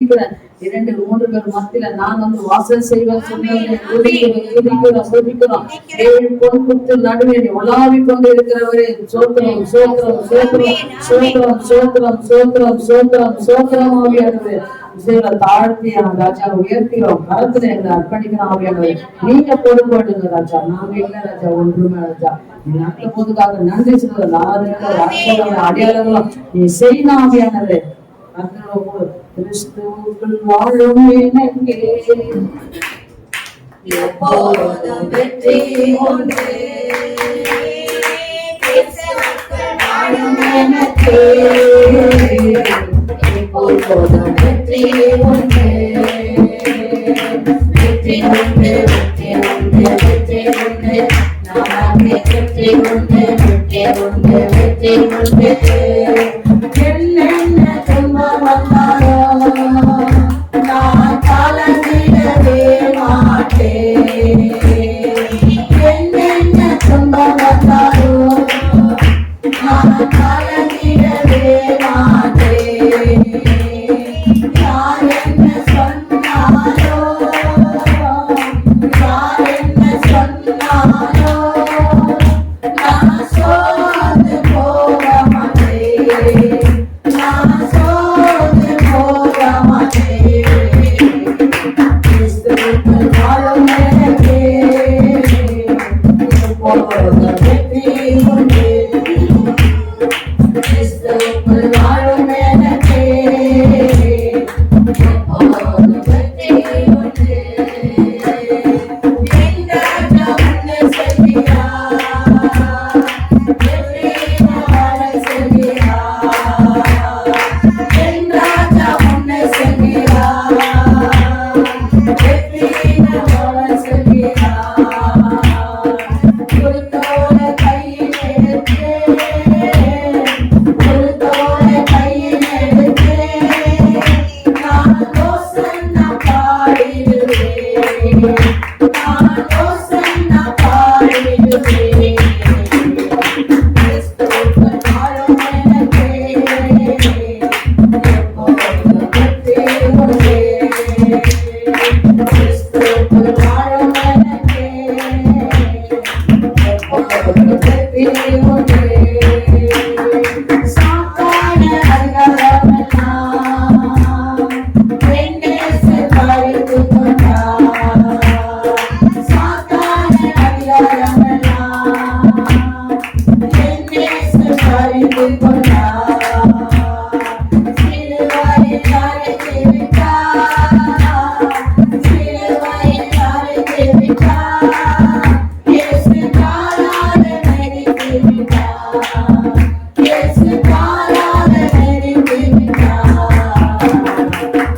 2-3 பேர் மத்தியில நான் வாசல் செய்வேன் சொன்னவரை பொன் குத்து நடுவே உலாவி கொண்டு இருக்கிறவரே சோத்திரம் சோத்திரம் சோத்திரம் சோத்திரம் சோத்திரம் சோத்திரம் சோத்திரம் சோத்திரம் ஆவியானவரே தாழ்த்தி ராஜா உயர்த்தியோம் கருத்துல எங்களை அர்ப்பணிக்கிறோம் ஆவியானவரே நீங்க பொறுப்பாடுங்க ராஜா நாங்க இல்ல ராஜா ஒன்றுமே ராஜா நீ நாட்டு போதுக்காக நன்றி சொல்லுங்கள் அடையாளங்களும் நீ செய்யணும் ஆவியானவரே கிறிஸ்துவுக்குள் வாழும் எனக்கே எப்போதும் வெற்றி உண்டு கிறிஸ்துவுக்குள் வாழும் எனக்கே எப்போதும் வெற்றி உண்டு வெற்றி உண்டு வெற்றி உண்டு வெற்றி உண்டு நானே வெற்றி உண்டு வெற்றி உண்டு வெற்றி உண்டு என்னென்ன துன்பம் வந்தாலும் நான் கலங்கிடவே மாட்டேன் என்னென்ன துன்பம் வந்தாலும் நான் கலங்கிடவே மாட்டேன் யார் என்ன சொன்னாலோ யார் என்ன சொன்னாலோ நான் சோர்ந்து போக மாட்டேன் நான் சோர்ந்து போக மாட்டேன் கிறிஸ்துவுக்குள் வாழும் எனக்கே எப்போதும் வெற்றி உண்டு கிறிஸ்துவுக்குள் வாழும் எனக்கே எப்போதும் வெற்றி உண்டு என் ராஜா உன்னை செல்கிறார் வெற்றி வாழ செல்கிறார் என் ராஜா உன்னை செல்கிறார் வெற்றி வாழ செல்கிறார் குருத்தோட கையில் எடுத்து குருத்தோட கையில் எடுத்து நான் ஓசன்னா பாடிடுவேன் நான் ஓசன்னா பாடிடுவேன் கிறிஸ்துவுக்குள் வாழும் எனக்கே எப்போதும் வெற்றி உண்டு கிறிஸ்துவுக்குள் வாழும் எனக்கே எப்போதும் வெற்றி உண்டு சாத்தான அதிகாரமெல்லாம் என்னேசு பறித்து கொண்டார் சாத்தான அதிகாரமெல்லாம் என்னேசு பறித்து கொண்டார் சிலுவையில் அறைந்து விட்டார் சிலுவையில் அறைந்து விட்டார் இயேசு காலால் நெரித்து விட்டார் இயேசு காலால் நெரித்து விட்டார்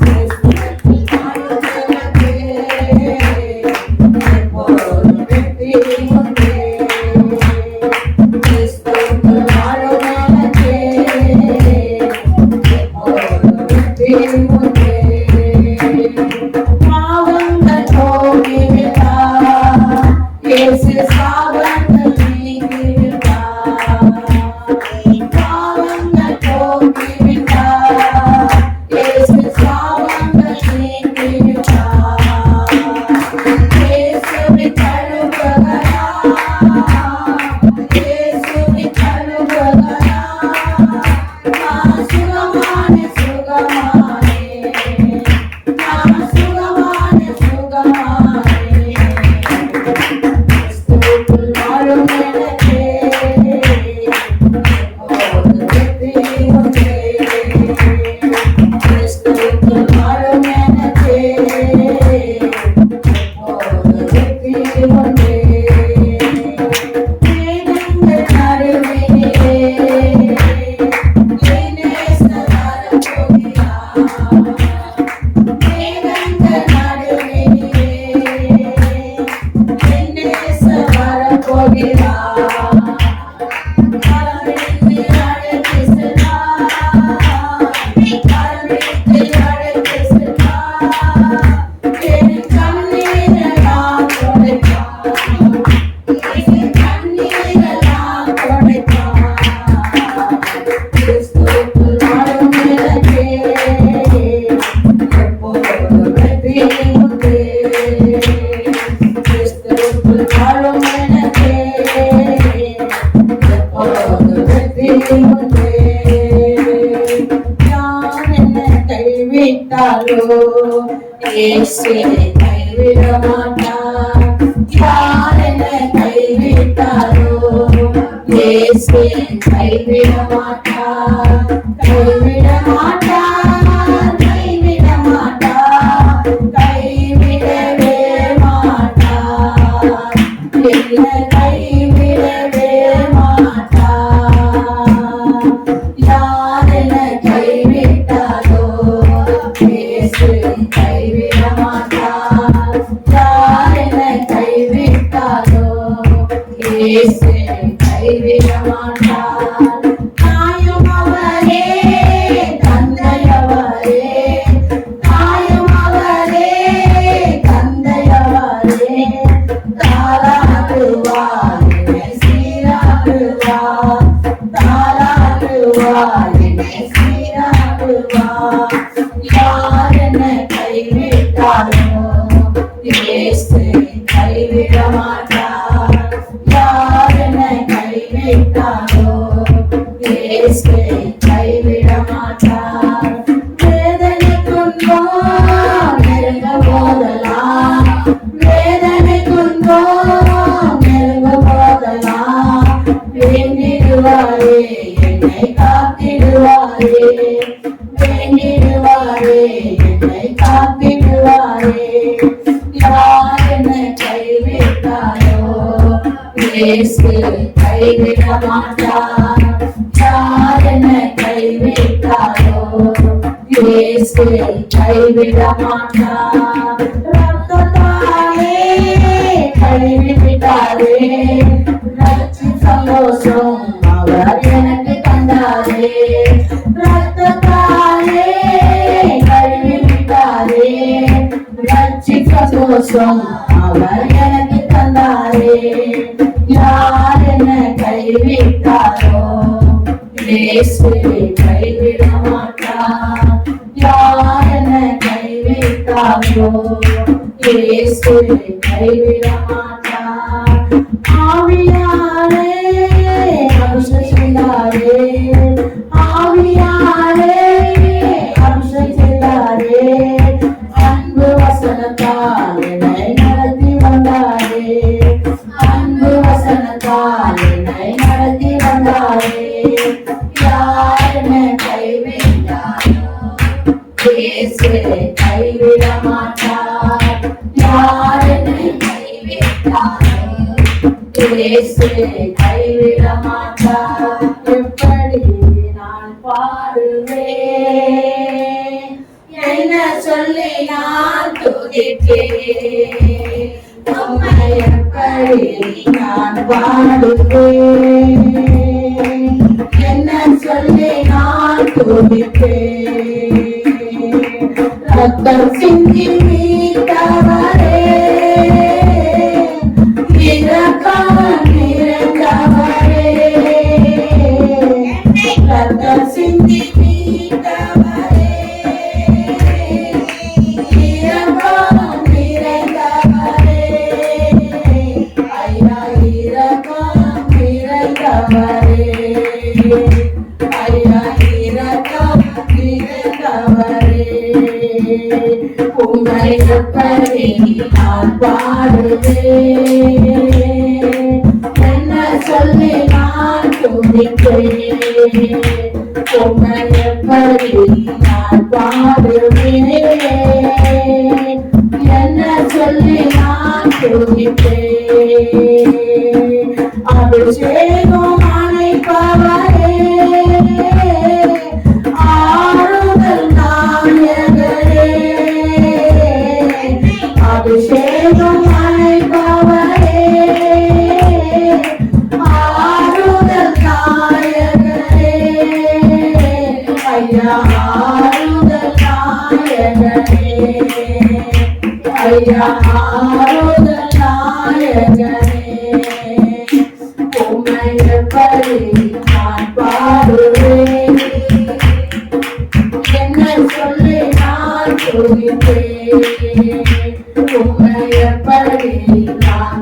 கிறிஸ்துவுக்குள் வாழும் எனக்கே எப்போதும் வெற்றி உண்டு கிறிஸ்துவுக்குள் வாழும் எனக்கே எப்போதும் வெற்றி உண்டு பாவங்கள் போகிவிட்டார் இயேசு சாபங்கள் நீக்கிவிட்டார் பாவங்கள் போகிவிட்டார் இயேசு சாபங்கள் நீக்கிவிட்டார் இயேசுவின் கழுவுகிறார் இயேசுவின் கழுவுகிறார் நான் சுகமானே சுகமானே நான் சுகமானே சுகமானே கிறிஸ்துவுக்குள் வாழும் எனக்கே எப்போதும் வெற்றி உண்டு கிறிஸ்துவுக்குள் வாழும் எனக்கே எப்போதும் வெற்றி உண்டு வேதங்கள் நடுவிலே இயேசு வரப்போகிறார் வேதங்கள் நடுவிலே இயேசு வரப்போகிறார் கரமிட்டு அழைத்து சென்றார் கரமிட்டு அழைத்து சென்றார் என் கண்ணீரெல்லாம் துடைத்தார் என் கண்ணீரெல்லாம் துடைத்தார் கிறிஸ்துவுக்குள் வாழும் எனக்கே வாழும் எனக்கே எப்போது வெற்றி உண்டே. யார் என்னை கைவிட்டாலோ இயேசு கைவிட மாட்டார். யார் என்னை கைவிட்டாலோ இயேசு கைவிட மாட்டார். கைவிட மாட்டார், கைவிட மாட்டார், கைவிடவே மாட்டார். என்னை கைவிடவே மாட்டார். யார் என்னை கைவிட்டாலோ இயேசு கைவிட மாட்டார். யார் என்னை கைவிட்டாலோ இயேசு கைவிட மாட்டார். தாயும் அவரே, தந்தையவரே, தாயும் அவரே, தந்தையவரே. தாலாட்டுவார், என்னை சீராட்டுவார். தாலாட்டுவார், என்னை சீராட்டுவார். யார் என்னை கைவிட்டாலோ இயேசு கைவிட மாட்டார். யார் என்னை கைவிட்டாலோ இயேசு கைவிட மாட்டார். வேதனை துன்பம் நெருங்க போதெல்லாம், வேதனை துன்பம் நெருங்க போதெல்லாம் வேண்டிடுவாரே, என்னை காத்திடுவாரே. வேண்டிடுவாரே, என்னை காத்திடுவாரே. யார் என்னை கைவிட்டாலோ இயேசு கைவிட மாட்டார். யார் என்னை கைவிட்டாலோ இயேசு கைவிட மாட்டார். ரத்தத்தாலே கைவிட்டாரே, ரட்சி சந்தோஷம் அவர் எனக்கு தந்தாரே. ரத்தத்தாலே கைவிட்டாரே, ரட்சி சந்தோஷம் அவர் எனக்கு தந்தாரே. யார் என்னை கைவிட்டாலோ இயேசு கைவிட மாட்டார். யார் என்னை கைவிட்டாலோ இயேசு கைவிட மாட்டார். ஆவியாரே அபிஷேகம் செய்தாரே, ஆவியாரே அபிஷேகம் செய்தாரே. அன்பு வசனத்தால் என்னை நடத்தி வந்தாரே, அன்பு வசனத்தால் என்னை நடத்தி வந்தாரே. யார் என்னை கைவிட்டாலோ இயேசு கைவிட மாட்டார். யார் என்னை கைவிட்டாலோ இயேசு கைவிட மாட்டார். எப்படி நான் பாடுவேன், என்ன சொல்லி நான் துதிப்பேன். உம்மை எப்படி நான் பாடுவேன், என்ன சொல்லி நான் துதிப்பேன். ரத்தம் சிந்தி மீட்டவரே, இரக்கம் நிறைந்தவரே. ரத்தம் சிந்தி மீட்டவரே, இரக்கம் நிறைந்தவரே. ஐயா இரக்கம் நிறைந்தவரே, ஐயா இரக்கம் நிறைந்தவரே. உம்மை எப்படி நான் பாடுவேன், என்ன சொல்லி நான் துதிப்பேன். உம்மை எப்படி நான் பாடுவேன், என்ன சொல்லி நான் துதிப்பேன். அபிஷேகம் அணைப்பவரே, ஆறுதல் நாயகரே. அபிஷேகம் அணைப்பவரே, ஆறுதல் நாயகரே. ஐயா ஆறுதல் நாயகரே, ஐயா ஆறுதல் நாயகரே. உம்மை எப்படி நான் பாடுவேன், என்ன சொல்லி நான் துதிப்பேன். உம்மை எப்படி நான்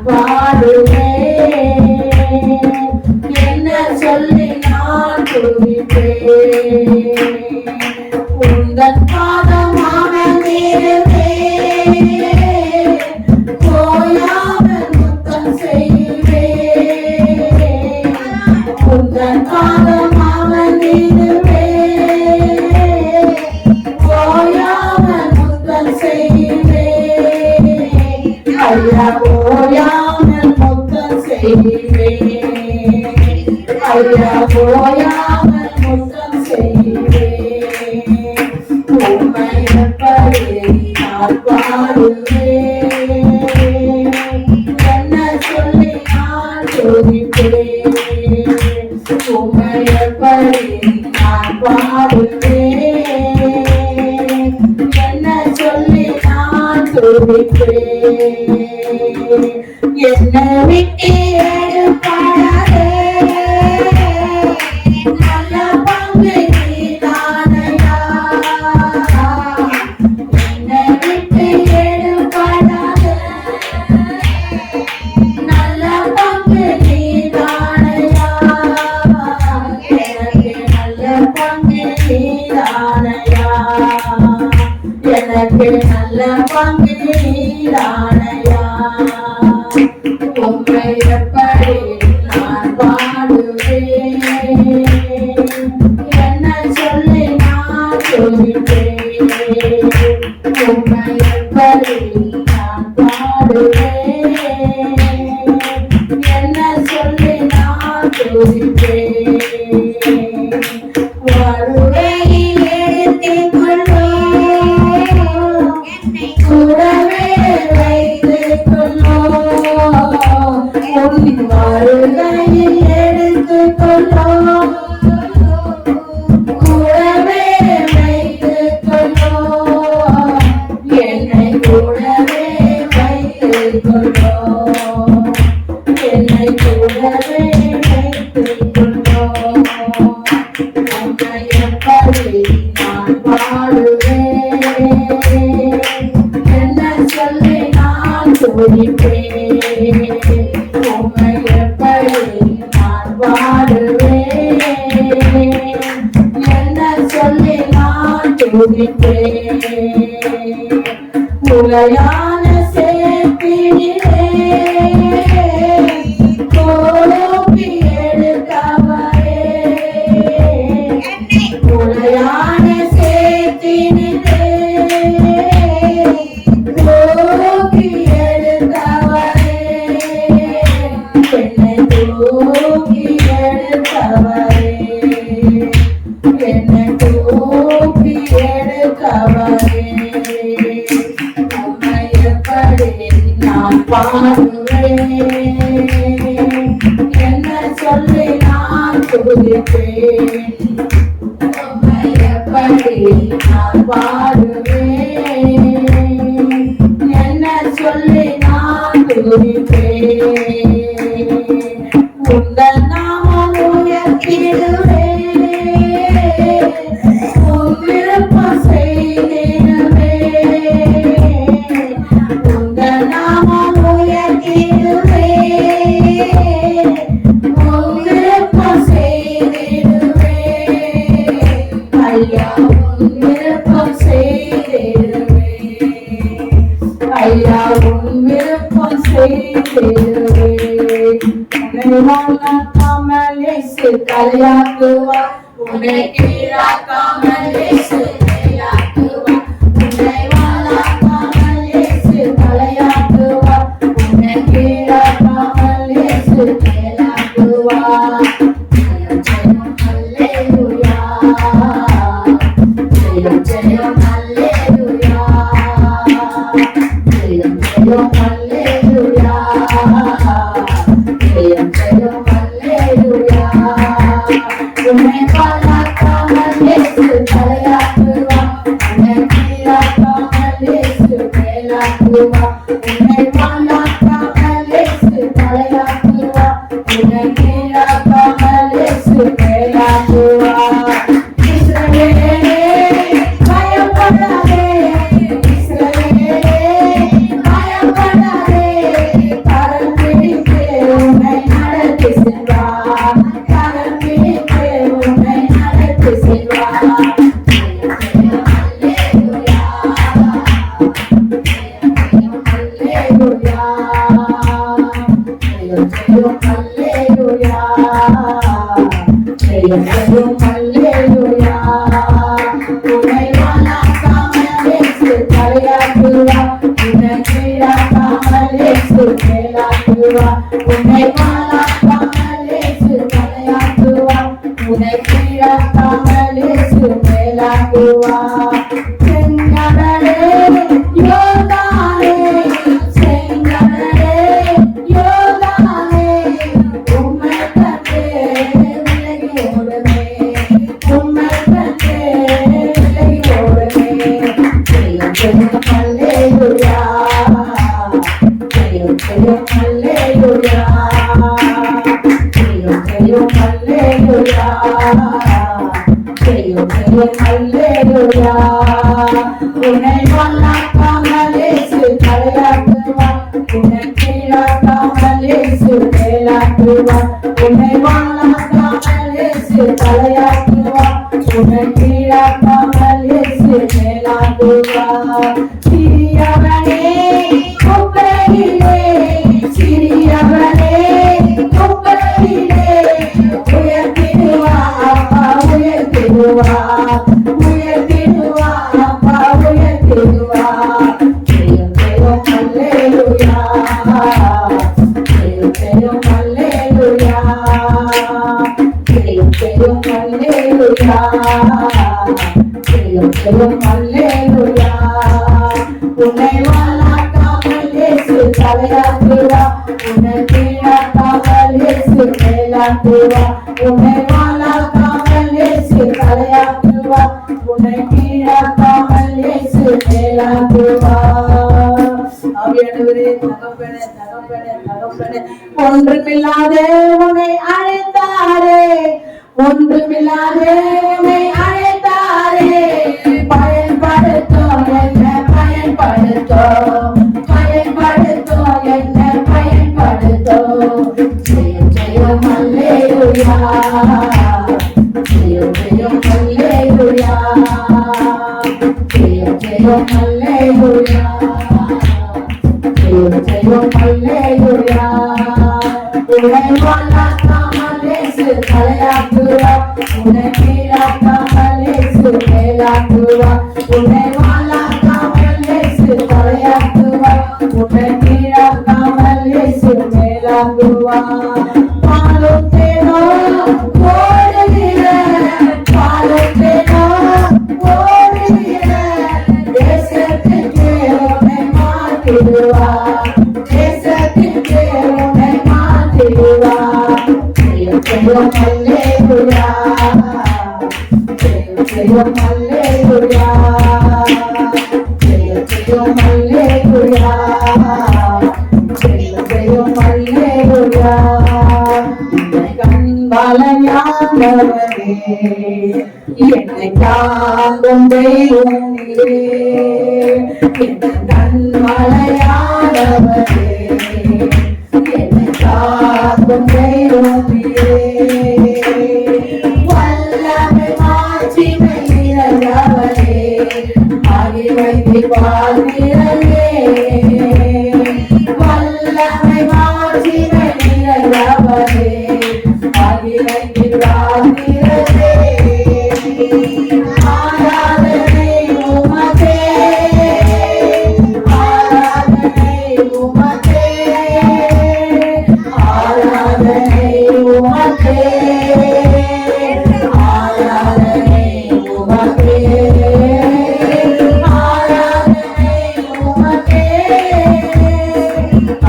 ஓயாமல் முத்தம் செய்வேன் ஐயா ஓயாமல் முத்தம் செய்வேன் உம்மை எப்படி நான் பாடுவேன் என்ன சொல்லி நான் துதிப்பேன் உம்மை எப்படி நான் பாடுவேன் என்ன சொல்லி நான் துதிப்பேன் என்னை விட்டு எடுப்பாரே நல்ல பங்கு நீதானையா என்னை விட்டு எடுப்பாரே நல்ல பங்கு நீதானையா எனக்கு நல்ல பங்கு நீதானையா எனக்கு நல்ல பங்கு நீதானையா உம்மை எப்படி நான் பாடுவேன் என்ன சொல்லி நான் துதிப்பேன் உம்மை எப்படி நான் பாடுவேன் என்ன சொல்லி நான் துதிப்பேன் வருகையில் எடுத்துக் கொள்ளும் கூடவே வைத்துக் கொள்ளும் வருகையில் எடுத்துக் கொள்ளும் கூடவே வைத்துக் கொள்ளும் என்னை கூடவே வைத்துக் கொள்ளும் என்னை கூடவே வைத்துக் கொள்ளும் உம்மை எப்படி நான் பாடுவேன் என்ன சொல்லி நான் துதிப்பேன் உம்மை எப்படி நான் பாடுவேன் என்ன சொல்லி நான் துதிப்பேன் உலையான சேத்தினிலே கோலோப்பி எடுத்தவரே உலையான சேத்தினிலே கோலோப்பி எடுத்தவரே என்னை தூக்கி எடுத்தவரே என்னை தூக்கி எடுத்தவரே உம்மை எப்படி நான் பாடுவேன் என்ன சொல்லி நான் துதிப்பேன் உம்மை எப்படி நான் பாடுவேன் என்ன சொல்லி நான் துதிப்பேன் உந்தன் நாமம் உயர்த்திடுவேன் உன் விருப்பம் செய்திடுவேன் உந்தன் நாமம் உயர்த்திடுவேன் உன் விருப்பம் செய்திடுவேன் ஐயா உன் விருப்பம் செய்திடுவேன் ஐயா உன் விருப்பம் செய்திடுவேன் உன்னை வணங்காமல் இயேசு தலையாக்குவார் உன்னை கீழாக்காமல் இயேசு தலையாக்குவார் உன்னை வணங்காமல் இயேசு தலையாக்குவார் உன்னை கீழாக்காமல் இயேசு தலையாக்குவார் ஜெயம் அல்லேலூயா ஜெயம் ஜெயம் அல்லேலூயா ஜெயம் ஜெயம் அல்லேலூயா ஜெயம் ஜெயம் அல்லேலூயா உன்னை வணங்காமல் இயேசு தலையாக்குவார் உன்னை கீழாக்காமல் இயேசு மேலாக்குவார் உன்னை வணங்காமல் இயேசு தலையாக்குவார் உன்னை கீழாக்காமல் இயேசு மேலாக்குவார் இஸ்ரவேலே பயப்படாதே இஸ்ரவேலே பயப்படாதே கரம் பிடித்து உன்னை நடத்தி செல்வார் கரம் பிடித்து உன்னை நடத்தி செல்வார் அல்லேலூயா அல்லேலூயா அல்லேலூயா ஜெயம் ஜெயம் அல்லேலூயா உன்னை வணங்காமல் இயேசு தலையாக்குவார் உன்னை கீழாக்காமல் இயேசு தலையாட்டுவார். உன்னை வாழாக்காமல் இயேசு தலையாட்டுவார். உன்னை கீழாக்காமல் இயேசு மேலாக்குவார். செங்கடலே யோர்தானே, செங்கடலே யோர்தானே, உம்மை கண்டே விலகி ஓடுமே, உம்மை கண்டே விலகி ஓடுமே. ஜெயம் ஜெயம் அல்லேலூயா, ஜெயம் ஜெயம் அல்லேலூயா, ஜெயம் ஜெயம் அல்லேலூயா, ஜெயம் ஜெயம் அல்லேலூயா. உன்னை வாழாக்காமல் இயேசு தலையாட்டுவார். உன்னை கீழாக்காமல் இயேசு மேலாக்குவார். உன்னை வாழாக்காமல் இயேசு தலையாட்டுவார். உன்னை கீழாக்காமல் இயேசு மேலாக்குவார். சிறியவனே குப்பையிலே, சிறியவனே குப்பையிலே உயர்த்திடுவார் அப்பா, உயர்த்திடுவார், உயர்த்திடுவார் அப்பா, உயர்த்திடுவார். ஜெயம் ஜெயம் அல்லேலூயா, ஜெயம் ஜெயம் அல்லேலூயா, ஜெயம் ஜெயம் அல்லேலூயா, ஜெயம் ஜெயம் அல்லேலூயா. உன்னை வாழாக்காமல் இயேசு தலையாட்டுவார். உன்னை கீழாக்காமல் இயேசு மேலாக்குவார். உன்னை வாழாக்காமல் இயேசு தலையாட்டுவார். உன்னை கீழாக்காமல் இயேசு மேலாக்குவார். ஆவியானவரே, தகப்பனே தகப்பனே தகப்பனே, ஒன்றுமில்லாத உன்னை அழைத்தாரே, ஒன்றுமில்லாத உன்னை அழைத்தாரே, பயன்படுத்தோ என்ன பயன்படுத்தோ, பயன்படுத்தோ என்ன பயன்படுத்தோ. ஜெயம் ஜெயம் அல்லேலூயா, ஜெயம் ஜெயம் அல்லேலூயா, ஜெயம் ஜெயம் அல்லேலூயா, ஜெயம் ஜெயம் அல்லேலூயா. உன்னை வாழாக்காமல் இயேசு தலையாட்டுவார். உன்னை கீழாக்காமல் இயேசு மேலாக்குவார். உன்னை வாழாக்காமல் இயேசு தலையாட்டுவார். உன்னை கீழாக்காமல் இயேசு மேலாக்குவார். பாலும் தேனும் ஓடுகிற, பாலும் தேனும் ஓடுகிற தேசத்துக்கே உன்னை மாற்றிடுவார், தேசத்துக்கே உன்னை மாற்றிடுவார். ஜெயம் ஜெயம் அல்லேலூயா, ஜெயம் ஜெயம் அல்லேலூயா, ஜெயம் ஜெயம் அல்லேலூயா, ஜெயம் ஜெயம் அல்லேலூயா. என்னை கண்பாலையானவரே, என்னை தாங்கும் தெய்வம் நீரே, என்னை கண்பாலையானவரே, என்னை தாங்கும் தெய்வம் நீரே. வல்லமை மாட்சிமை நிறைந்தவரே, மகிமைக்கு வாழ்கிறே, வல்லமை மாட்சிமை நிறைந்தவரே, மகிமைக்கு வாழ்கிறே. ஆராதனை உமக்கே, ஆராதனை உமக்கே, ஆராதனை உமக்கே, ஆராதனை உமக்கே, ஆராதனை உமக்கே,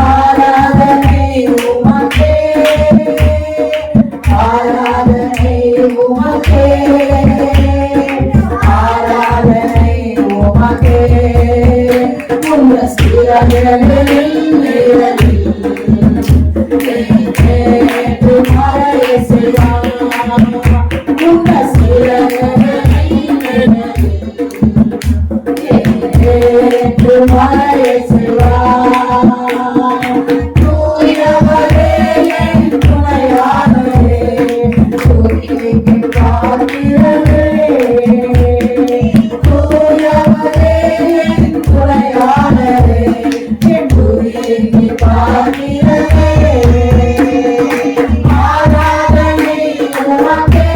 ஆராதனை உமக்கே, ஆராதனை உமக்கே, ஆராதனை உமக்கே. உங்க சிறகுகளில் நிழலில் ஏற்று மறைய செய்வார். உங்க சிறகுகளில் நிழலில் ஏற்று மறைய செய்வார். தூயவரே என் துணையாளரே, தூய்மைக்கு காக்கிறவரே, தூயவரே என் துணையாளரே, என் தூய்மைக்கு காக்கிறவரே. ஆராதனை உமக்கே,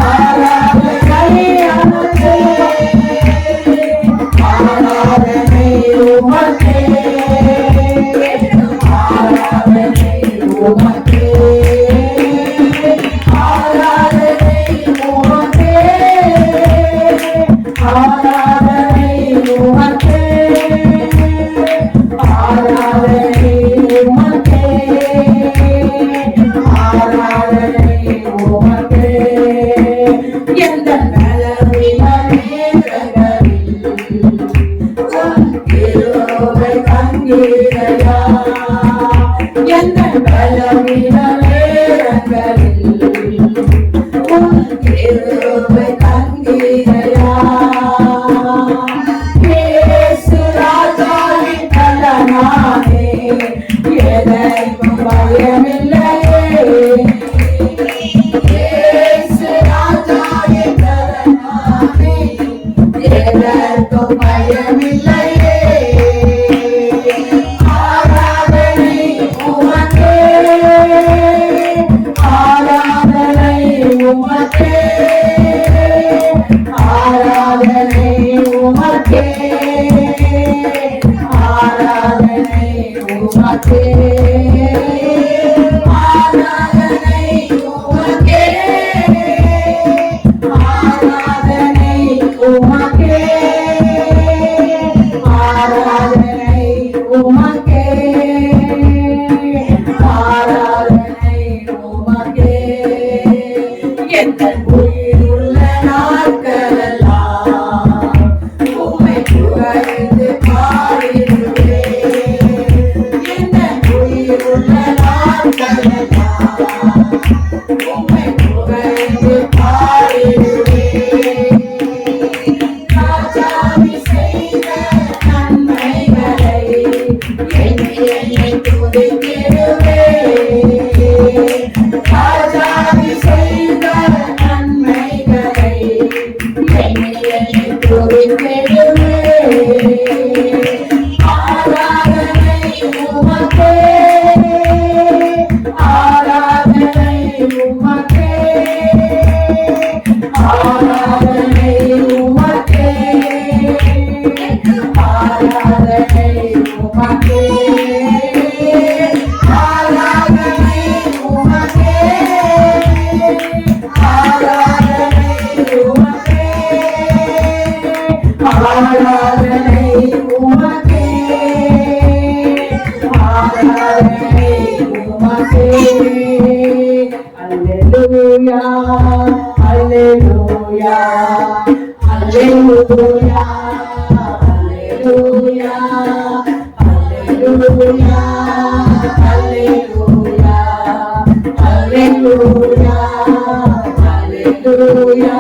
ஆராதனை உமக்கே, ஆராதனை உமக்கே, தந்தீரையா எந்த பலவீன நேரங்களில் உன் கிருபை தந்தீரையா இயேசு ராஜாவின் பலனானே எதற்கும் பயமில்லையே இயேசு ராஜாவின் பலனானே எதற்கும் பயமில்லையே ஆராதனை உமக்கே ஆராதனை உமக்கே ஆராதனை உமக்கே ஆராதனை உமக்கே ஆராதனை உமக்கே ஆராதனை உமக்கே ஆராதனை உமக்கே ஆராதனை உமக்கே எங்கள் உயிருள்ள நாட்களெல்லாம் உம்மை புகழ்ந்து பாடிடுவேன் எங்கள் உயிருள்ள நாட்களெல்லாம் உம்மை புகழ்ந்து பாடிடுவேன் ராஜாவி செய்த நன்மைகளை எண்ணி துதித்திடுவேன் ராஜாவி செய்த நன்மைகளை எண்ணி துதித்திடுவேன் ஆராதனை உமக்கே ஆராதனை உமக்கே ஆராதனை உமக்கே ஆராதனை உமக்கே ஆராதனை உமக்கே ஆராதனை உமக்கே ஆராதனை உமக்கே ஆராதனை உமக்கே அல்லேலூயா அல்லேலூயா அல்லேலூயா அல்லேலூயா அல்லேலூயா அல்லேலூயா அல்லேலூயா அல்லேலூயா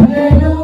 அல்லேலூயா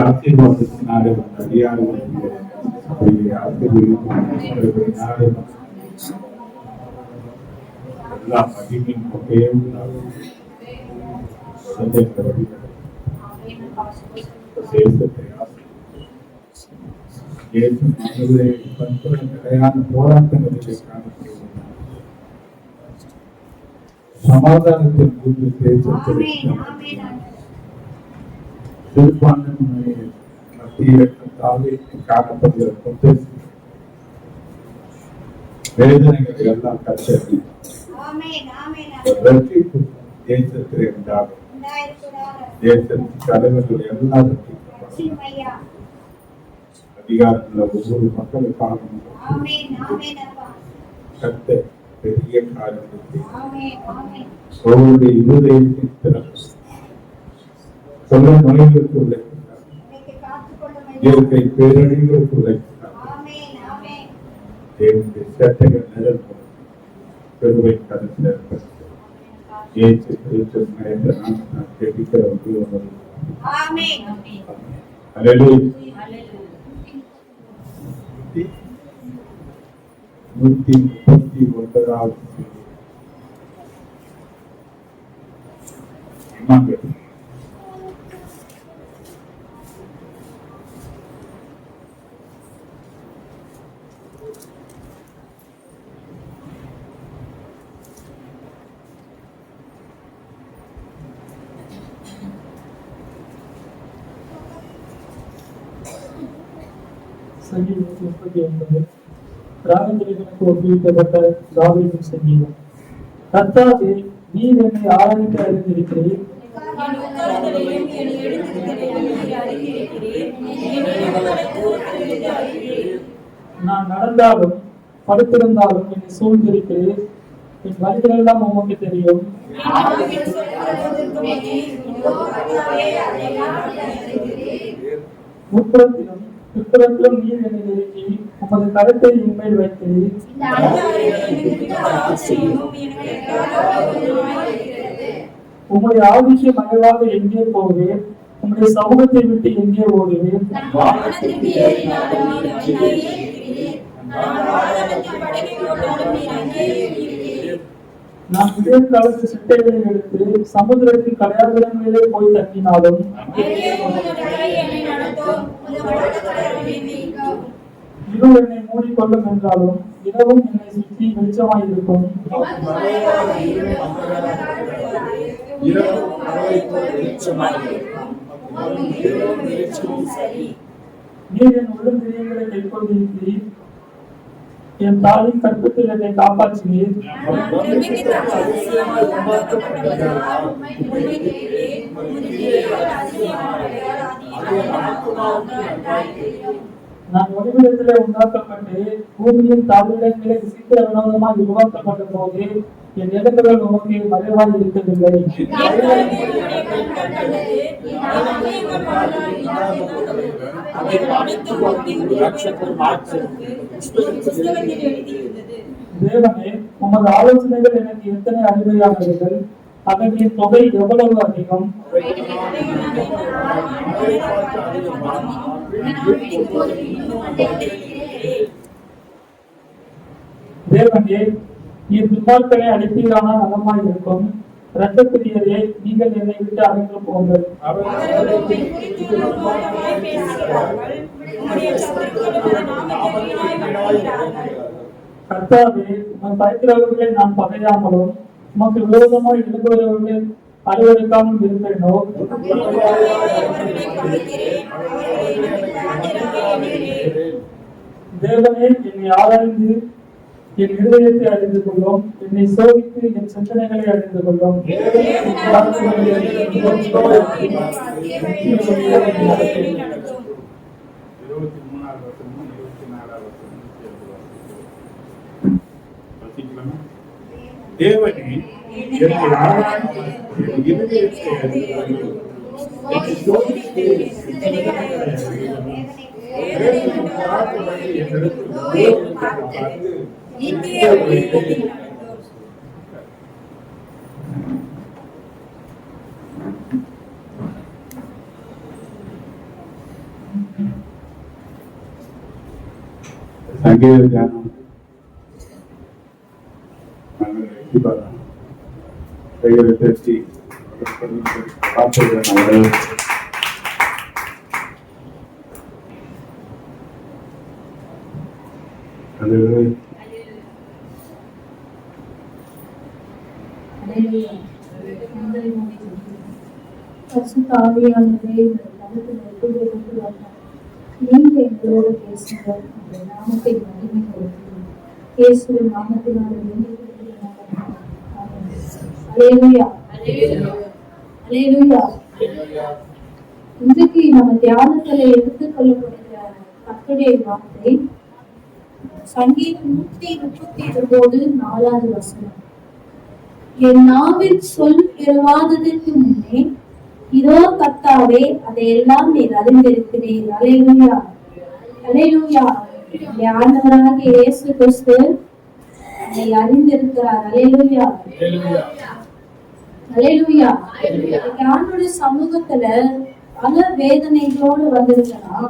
ஆசீர்வாதத்தினாலே அடியார்கள் ஆசீர்வதினாலே எல்லா மகிமையும் கொண்டையும் தேசத்தை நிலையான போராட்டங்களிலே காணப்படுகிறது. சமாதானத்தின் குறித்து தேசத்தில் சிறுபான்மை மத்தியில் காணப்படுகிற வேதனைகளை எல்லாம் கச்சேரி ரட்சிப்பு தேசத்தில் இருந்தாலும் தேசத்தின் தலைவர்கள் எல்லாம் அதிகாரத்தில் ஒவ்வொரு மக்களுக்காக கத்த பெரிய காரியத்தை அவருடைய இருதயத்தின் திறப்பு சொல்ல நோய்களுக்கு உழைக்கிறார், இயற்கை பேரழிவுகளுக்கு உழைக்கிறார். தேவனுடைய சட்டைகள் நிழல் பெருமை கருத்தில் ஏற்று கிறிஸ்துவின் இந்த நாமத்தை ஜெபிக்கிறவர்கள் அல்லேலூயா. 139வது சங்கீதம் 39 ராகங்களுக்கு ஒப்புவிக்கப்பட்ட தாவீதின் சங்கீதம். கர்த்தாவே, நீர் என்னை ஆராய்ந்து அறிந்திருக்கிறீர். நான் நடந்தாலும் படுத்திருந்தாலும் என்னை சூழ்ந்திருக்கிறீர். என் வழிகள் எல்லாம் உமக்கு தெரியும். முற்புறத்திலும் பிற்புறத்திலும் நீர் என்னை நெருக்கி உமது கரத்தை என்மேல் வைக்கிறீர். உம்முடைய ஆவிக்கு மறைவாக எங்கே போவேன்? உம்முடைய சமூகத்தை விட்டு எங்கே ஓடுவேன்? நான் விடிய காலத்து சிட்டைகளை எடுத்து சமுதிரத்தின் கடையாளங்களிலே போய் தங்கினாலும் இருள் என்னை மூடிக்கொள்ளும் என்றாலும் இரவும் என்னை சுற்றி வெளிச்சமாயிருக்கும். நீர் என் உள்ளந்திரியங்களை கைக்கொண்டிருக்கிறீர். என் தாயின் கற்பத்தில் என்னை காப்பாற்றினீர். நான் ஒளிவிடத்திலே உண்டாக்கப்பட்டு பூமியின் தாழ்விடங்களை விசித்திர வினோதமாக உருவாக்கப்பட்ட போது என் இடங்கள் உமக்கு மறைவாக இருக்கவில்லை. தேவனே, உமது ஆலோசனைகள் எனக்கு எத்தனை அருமையானவர்கள்! அவர்களின் தொகை எவ்வளவு அதிகம்! தேவனே, நீர் துன்மார்க்கரை அடிப்பீரானால் நலமாய் இருக்கும். இரத்தப்பிரியரே, நீங்கள் என்னை விட்டு அகன்று போங்கள். கர்த்தாவே, உமது பயக்கிறவர்களை நான் பகையாமலும் உமக்கு விரோதமாய் எழுதுகிறவர்களை அலுவலிக்காமல் இருப்பேனோ? தேவனே, என்னை ஆராய்ந்து என் இருதயத்தை அறிந்து கொள்ளும். என்னை சோதித்து என் சிந்தனைகளை அறிந்து கொள்ளும். தேவனே, என்னை ஆராய்ந்து என் இருதயத்தை அறிந்து கொள்ளும். என்னை சோதித்து என் சிந்தனைகளை அறிந்து கொள்ளும். சங்கீத தியானம் கைகளை தட்டி நீங்க எங்களோட பேசுங்க. நாமத்தை மகிமைப்படுத்துங்க. இயேசுவின் நாமத்தினால அல்லேலூயா, அல்லேலூயா. இன்றைக்கு நம்ம தியானத்துல எடுத்துக்கொள்ளப்படுகிற கர்த்தருடைய வார்த்தை சங்கீதம் 139 வசனம். என் நாவில் சொல் பிறவாததற்கு முன்னே இதோ கர்த்தாவே, அதையெல்லாம் நீர் அறிந்திருக்கிறீர். அல்லேலூயா, அல்லேலூயா. ஆண்டவராகிய இயேசு கிறிஸ்து அதை அறிந்திருக்கிறார். அல்லேலூயா, அல்லேலூயா. இன்னைக்கு ஆண்டவருடைய சமூகத்துல பல வேதனைகளோடு வந்திருக்கலாம்,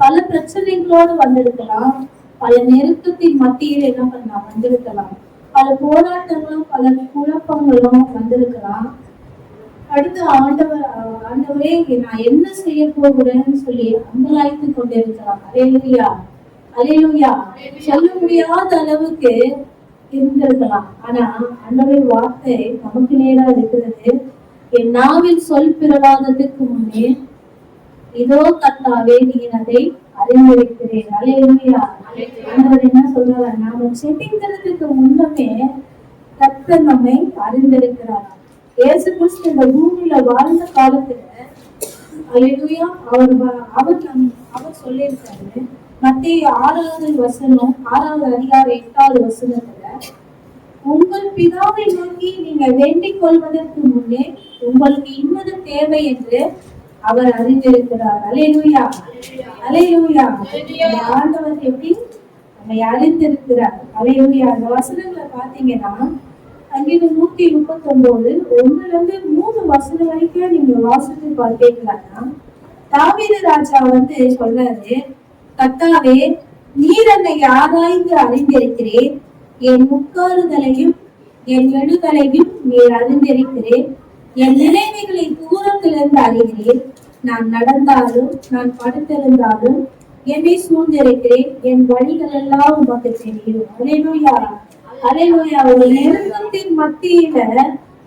பல பிரச்சனைகளோடு வந்திருக்கலாம், பல நெருக்கத்தின் மத்தியில் என்ன பண்ணலாம் வந்திருக்கலாம், பல போராட்டங்களும் பல குழப்பங்களும் வந்திருக்கலாம். அடுத்து ஆண்டவரே நான் என்ன செய்ய போகிறேன்னு சொல்லி அங்கலாய்த்து கொண்டிருக்கலாம். அல்லேலூயா, அல்லேலூயா. சொல்ல முடியாத அளவுக்கு இருந்திருக்கலாம். ஆனா ஆண்டவரின் வார்த்தை நமக்கு நேரா இருக்கிறது. என் நாவில் சொல் பிறவாததுக்கு முன்னே இதோ கர்த்தாவே நீர் அதை அறிந்திருக்கிறேன். அல்லேலூயா. ஆண்டவர் என்ன சொல்றாரு, நாம செபிக்கிறதுக்கு முன்னமே கர்த்தர் நம்மை அறிந்திருக்கிறார். இயேசு கிறிஸ்து இந்த பூமியில வாழ்ந்த காலத்துல அல்லேலூயா அவர் சொல்லியிருக்காரு. மத்தேயு 6வது வசனம் 6வது அதிகாரம் 8வது வசனத்துல, உங்கள் பிதாவை நோக்கி நீங்க வேண்டிக் கொள்வதற்கு முன்னே உங்களுக்கு இன்னது தேவை என்று அவர் அறிந்திருக்கிறார். அல்லேலூயா, அல்லேலூயா. ஆண்டவர் எப்படி நம்மை அறிந்திருக்கிறார். அல்லேலூயா. அந்த வசனங்களை பாத்தீங்கன்னா சங்கீதம் 139 1-3 வசனம் வரைக்கும் நீங்க வாசித்து பார்த்தீங்கன்னா, தாவீது ராஜா சொல்றாரு, கர்த்தாவே நீர் என்னை ஆராய்ந்து அறிந்திருக்கிறேன், என் உட்காருதலையும் என் எழுதலையும் நீர் அறிந்திருக்கிறேன், என் நினைவுகளை தூரத்திலிருந்து அறிகிறேன், நான் நடந்தாலும் நான் படுத்திருந்தாலும் என்னை சூழ்ந்திருக்கிறேன், என் வழிகள் எல்லாம் உமக்கு தெரியும். அல்லேலூயா, அல்லேலூயா. ஒரு நெருக்கத்தின் மத்தியில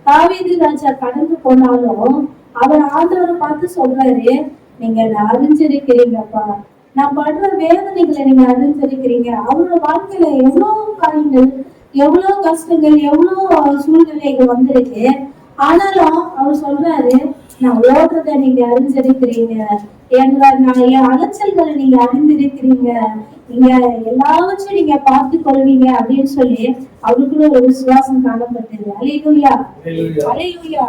தாவீது ராஜா கடந்து போனாலும் அவர் ஆண்டவரை பார்த்து சொல்றாரு, நீங்க அறிஞ்சிருக்கிறீங்கப்பா, நான் படுற வேதனைகளை நீங்க அறிஞ்சிருக்கிறீங்க. அவரோட வாழ்க்கையில எவ்வளவு காரியங்கள், எவ்வளவு கஷ்டங்கள், எவ்வளவு சூழ்நிலைகள் வந்திருக்கு. ஆனாலும் அவர் சொல்றாரு, நான் ஓடுறத நீங்க அறிஞ்சிருக்கிறீங்க, என் அலைச்சல்களை நீங்க அறிந்திருக்கிறீங்க, நீங்க எல்லாவற்றையும் நீங்க பார்த்து கொள்வீங்க அப்படின்னு சொல்லி அவருக்குள்ள ஒரு விசுவாசம் காணப்பட்டது. அல்லேலூயா, அல்லேலூயா.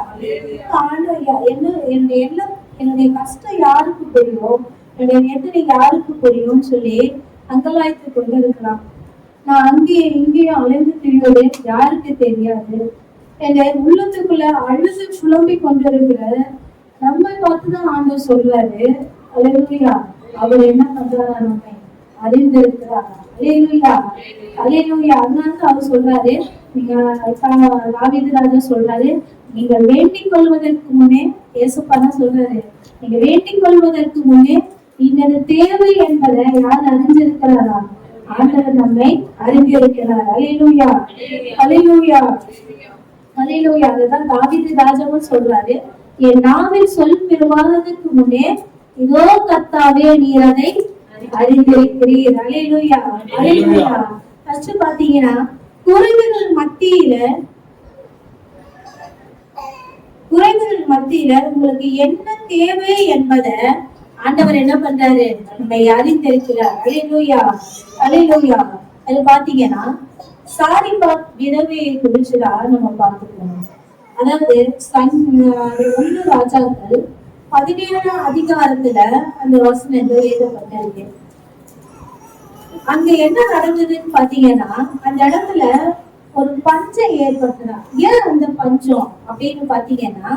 என்னுடைய கஷ்டம் யாருக்கு புரியும், என்னுடைய வேதனை யாருக்கு புரியும்னு சொல்லி அங்கலாய்த்து கொண்டு இருக்கலாம். நான் அங்கேயும் இங்கேயும் அலைந்து திரிவது யாருக்கு தெரியாது. என் உள்ளத்துக்குள்ள அழுது சுழம்பி கொண்டிருக்கிற நம்மை பார்த்துதான் ஆண்டவர் சொல்றாரு. அல்லேலூயா. அவர் என்ன பண்றாரா, நம்மை அறிந்திருக்கிறார். அல்லேலூயா, அல்லேலூயா. அதனால அவர் சொல்றாரு, நீங்க தாவீது ராஜா சொல்றாரு, நீங்க வேண்டிக் கொள்வதற்கு முன்னே, இயேசுப்பா சொல்றாரு, நீங்க வேண்டிக் கொள்வதற்கு முன்னே இன்னது தேவை என்பதை யார் அறிஞ்சிருக்கிறாரா, ஆண்டவர் நம்மை அறிந்திருக்கிறார். அல்லேலூயா, அல்லேலூயா, அல்லேலூயா. அதுதான் தாவீது ராஜாவும் சொல்றாரு, என் நாவில் சொல் பெறுவதற்கு முன்னே இதோ கர்த்தாவே நீர் அதை அறிந்திருக்கிறீர். அல்லேலூயா, அல்லேலூயா. ஃபர்ஸ்ட் பாத்தீங்கன்னா குறைவுகள் மத்தியில உங்களுக்கு என்ன தேவை என்பதை ஆண்டவர் என்ன பண்றாரு, நம்மை அறிந்திருக்கிறார். அல்லேலூயா, அல்லேலூயா. அது பாத்தீங்கன்னா சாரிபாத் விதவையை குறிச்சுதான் நம்ம பார்த்துக்கணும். அதாவது 1 ராஜாக்கள் 17ஆம் அதிகாரத்துல அந்த வசனங்கள் எழுதப்பட்டிருக்கு. அங்க என்ன நடந்ததுன்னு பாத்தீங்கன்னா, அந்த இடத்துல ஒரு பஞ்சம் ஏற்படுத்துறா. ஏன் அந்த பஞ்சம் அப்படின்னு பாத்தீங்கன்னா,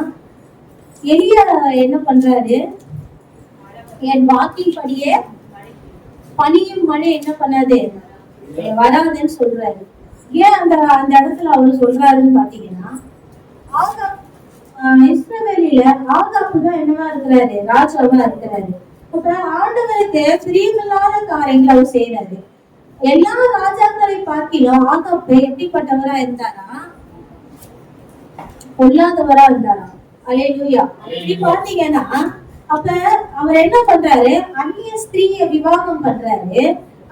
எலியா என்ன பண்றாரு, என் வாக்கின்படியே பனியும் மழை என்ன பண்ணாது வராதுன்னு சொல்றாரு. ஏன் அந்த இடத்துல அவர் சொல்றாருன்னு பாத்தீங்கன்னா, இஸ்ரவேலில ஆகாப்பு தான் என்னவா இருக்கிறாரு, ராஜாவா இருக்கிறாரு. அப்ப ஆண்டவருக்கு பிரியமில்லாத காரியங்கள் அவர் செய்யறாரு. எல்லா ராஜாக்களை பார்க்கிலும் ஆகாப்பு எப்படிப்பட்டவரா இருந்தாரா, பொல்லாதவரா இருந்தாரா. அல்லேலூயா. இப்படி பாத்தீங்கன்னா, அப்ப அவர் என்ன பண்றாரு, அந்நிய ஸ்திரீயை விவாகம் பண்றாரு.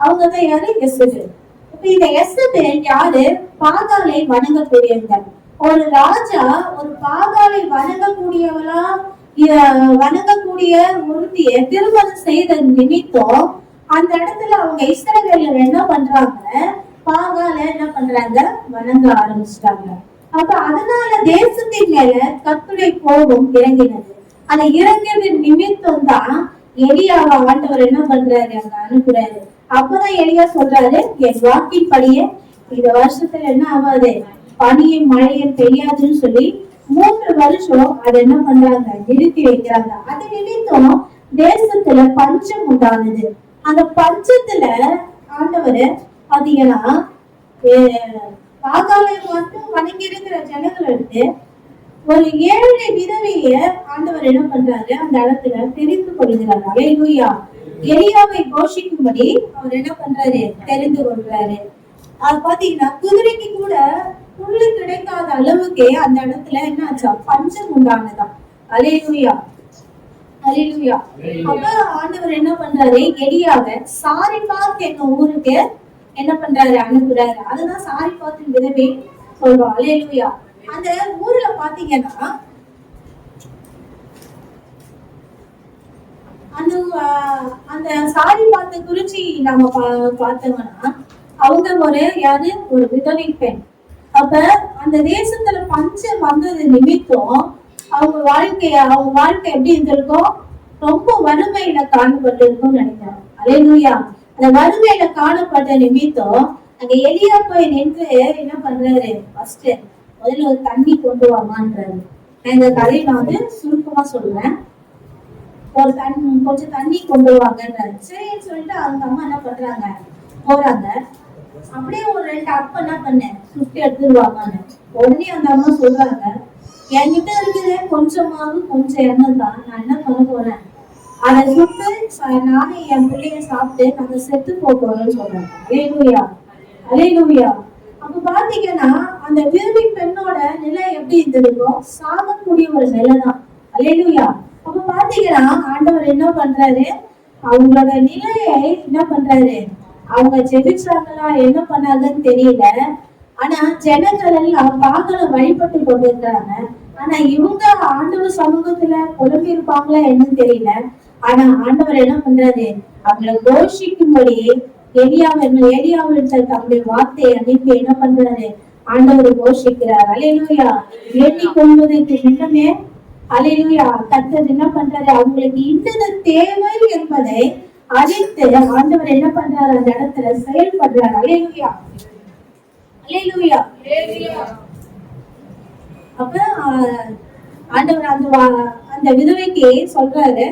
அவங்கதான் யாரு, எசபேல். இப்ப இந்த எசபேல் யாரு, பாகாலை வணங்கக்கூடியவங்க. ஒரு ராஜா ஒரு பாகாலை வணங்கக்கூடியவளா வணங்கக்கூடிய ஒருத்திய திருமணம் செய்த நிமித்தம் அந்த இடத்துல அவங்க இஸ்ரவேலர் என்ன பண்றாங்க, பாகால என்ன பண்றாங்க, வணங்க ஆரம்பிச்சிட்டாங்க. அப்ப அதனால தேசத்தின் மேல கர்த்தருடைய கோபம் இறங்கினது. அந்த இறங்கியது நிமித்தம் தான் எலியாவை ஆண்டவர் என்ன பண்றாரு, அங்க அனுப்புறாரு. அப்பதான் எலியா சொல்றாரு, என் வாக்கின்படியே இந்த வருஷத்துல என்ன ஆகாது, பனியும் மழையும் பெய்யாதுன்னு சொல்லி 3 வருஷம் அதை என்ன பண்றாங்க, நிறுத்தி வைக்கிறாங்க. அது நிமித்தம் தேசத்துல பஞ்சம் உண்டானது. அந்த பஞ்சத்துல ஆண்டவர் பாத்தீங்கன்னா பாகாலை மட்டும் வணங்கி இருக்கிற ஜனங்கள் எடுத்து ஒரு 7 விதவைய ஆண்டவர் என்ன பண்றாரு, அந்த இடத்துல தெரிந்து கொள்கிறார். அல்லேலூயா. எலியாவை போஷிக்கும்படி அவர் என்ன பண்றாரு, தெரிந்து கொள்றாரு. அது பாத்தீங்கன்னா குதிரைக்கு கூட புல்லு கிடைக்காத அளவுக்கு அந்த இடத்துல என்ன ஆச்சா, பஞ்சம் உண்டானதா. அல்லேலூயா, அல்லேலூயா. அப்ப ஆண்டவர் என்ன பண்றாரு, எலியாவை சாரிபாத் என்னும் ஊருக்கு என்ன பண்றாரு, அனுப்புறாரு. அதுதான் சாரிபாத்தின் விதவை சொல்றோம். அல்லேலூயா. அந்த ஊர்ல பாத்தீங்கன்னா அந்த சாரிபாத்தை குறிச்சி நாம பார்த்தோம்னா அவங்க ஒரு விதவை பெண். அப்ப அந்த தேசத்துல பஞ்சம் வந்தது நிமித்தம் அவங்க வாழ்க்கை எப்படி இருந்திருக்கும், ரொம்ப வறுமையில காணப்பட்டிருக்கும்னு நினைக்கிறேன். அல்லேலூயா. அந்த வறுமையில காணப்பட்ட நிமித்தம் அங்க எலியா போய் நின்று என்ன பண்றாரு, ஃபர்ஸ்ட் முதல்ல ஒரு தண்ணி கொண்டு வாங்கன்றாரு. நான் இந்த கதையை நான் சுருக்கமா சொல்றேன். கொஞ்சம் தண்ணி கொண்டு வாங்கன்றாரு. சரின்னு சொல்லிட்டு அந்த அம்மா என்ன பண்றாங்க, போறாங்க. அப்படியே ஒரு 2 அப்ப என்ன பண்ணேன், சுத்தி எடுத்துருவாங்கன்னு. உடனே அந்த அம்மா சொல்றாங்க, என்கிட்ட இருக்குது கொஞ்சம் எண்ணெய் தான், நான் என்ன பண்ண போறேன், அதை சுட்டு நானும் என் பிள்ளைய சாப்பிட்டு நாங்க செத்து போறோம்னு சொல்றாங்க. அல்லேலூயா, அல்லேலூயா. அப்ப பாத்தீங்கன்னா அந்த விதவை பெண்ணோட நிலை எப்படி இருந்திருக்கும், சாகக்கூடிய ஒரு நிலைதான். அல்லேலூயா. அப்ப பாத்தீங்கன்னா ஆண்டவர் என்ன பண்றாரு, அவங்களோட நிலையை என்ன பண்றாரு, அவங்க ஜெபிச்சாங்களா என்ன பண்ணாங்கன்னு தெரியல. ஆனா ஜனங்கள் எல்லாம் பாகல வழிபட்டு கொண்டிருக்கிறாங்க. ஆனா இவங்க ஆண்டவர் சமூகத்துல புலம்பி இருப்பாங்களா என்னன்னு தெரியல. ஆனா ஆண்டவர் என்ன பண்றாரு, அவங்களை கோஷிக்கும்படி எலியாவிட்ட தம்முடைய வார்த்தையை அனுப்பி என்ன பண்றாரு, ஆண்டவர் கோஷிக்கிறார். அல்லேலூயா. வேண்டிக் கொள்வதற்கு முன்னமே அல்லேலூயா கர்த்தர் என்ன பண்றாரு, அவங்களுக்கு இன்னது தேவை என்பதை அறிந்து ஆண்டவர் என்ன பண்றாரு, அந்த இடத்துல செயல்படுறாரு. அல்லேலூயா, அல்லேலூயா. அப்ப ஆண்டவர் அந்த விதவைக்கு சொல்றாரு,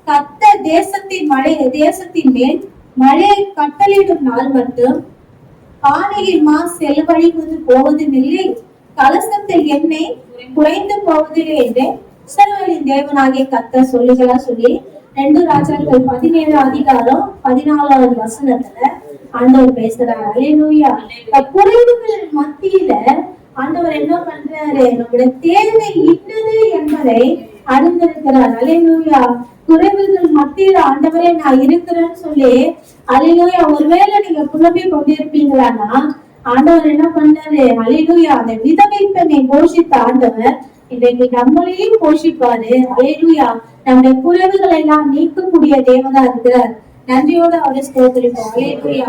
கர்த்தர் தேசத்தின் மேல் மழையை கட்டளையிடும் நாள் மட்டும் பானையில் செலவழிவது போவதும் இல்லை, கலசத்தில் எண்ணெய் குறைந்து போவதில்லை என்று இஸ்ரவேலின் தேவனாகிய கர்த்தர் சொல்லுகிறார் சொல்லி 2 ராஜாக்கள் 17 அதிகாரம் 14வது வசனத்துல ஆண்டவர் பேசுறாரு. அல்லேலூயா. குறைவுகள் மத்தியில ஆண்டவர் என்ன பண்றாரு, நம்முடைய தேவை இன்னது என்பதை அறிந்திருக்கிறார். அல்லேலூயா. குறைவுகள் மத்தியில ஆண்டவரே நான் இருக்கிறேன்னு சொல்லி அல்லேலூயா. ஒருவேளை நீங்க புலம்பி கொண்டிருப்பீங்களான்னா ஆண்டவர் என்ன பண்றாரு, அல்லேலூயா. அந்த விதவை பெண்ணை போஷித்த ஆண்டவர் இன்றைக்கு நம்மளையும் போஷிப்பாரு. அல்லேலூயா. நம்முடைய குறைவுகளை எல்லாம் நீக்கக்கூடிய தேவனா இருக்கிறார். நன்றியோட அவரை ஸ்தோத்திரிப்போம். அல்லேலூயா.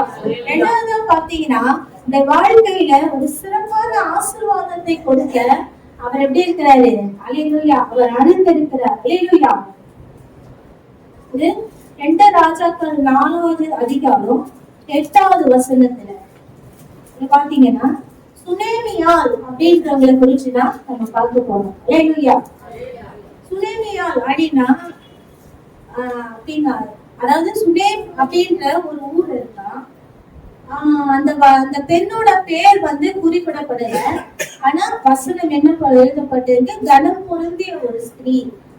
2வது பாத்தீங்கன்னா இந்த வாழ்க்கையில ஒரு சிறப்பான ஆசீர்வாதத்தை கொடுக்க அவர் எப்படி இருக்கிறாரு, அல்லேலூயா, அவர் அறிந்திருக்கிறார். அல்லேலூயா. இது 2 ராஜாக்கள் 4வது அதிகாரம் 8வது வசனத்துல பாத்தீங்கன்னா சுனேமியால் அப்படின்றவங்களை குறிச்சுதான் நம்ம பார்க்க போறோம். அல்லேலூயா. சுனேமியால் அப்படின்னா அதாவது சுனேம் அப்படின்ற ஒரு ஊர் இருக்கா. அந்த பெண்ணோட பேர் குறிப்பிடப்படல. ஆனா வசனம் என்ன எழுதப்பட்டிருக்கு, கனம் பொருந்திய ஒரு ஸ்திரீ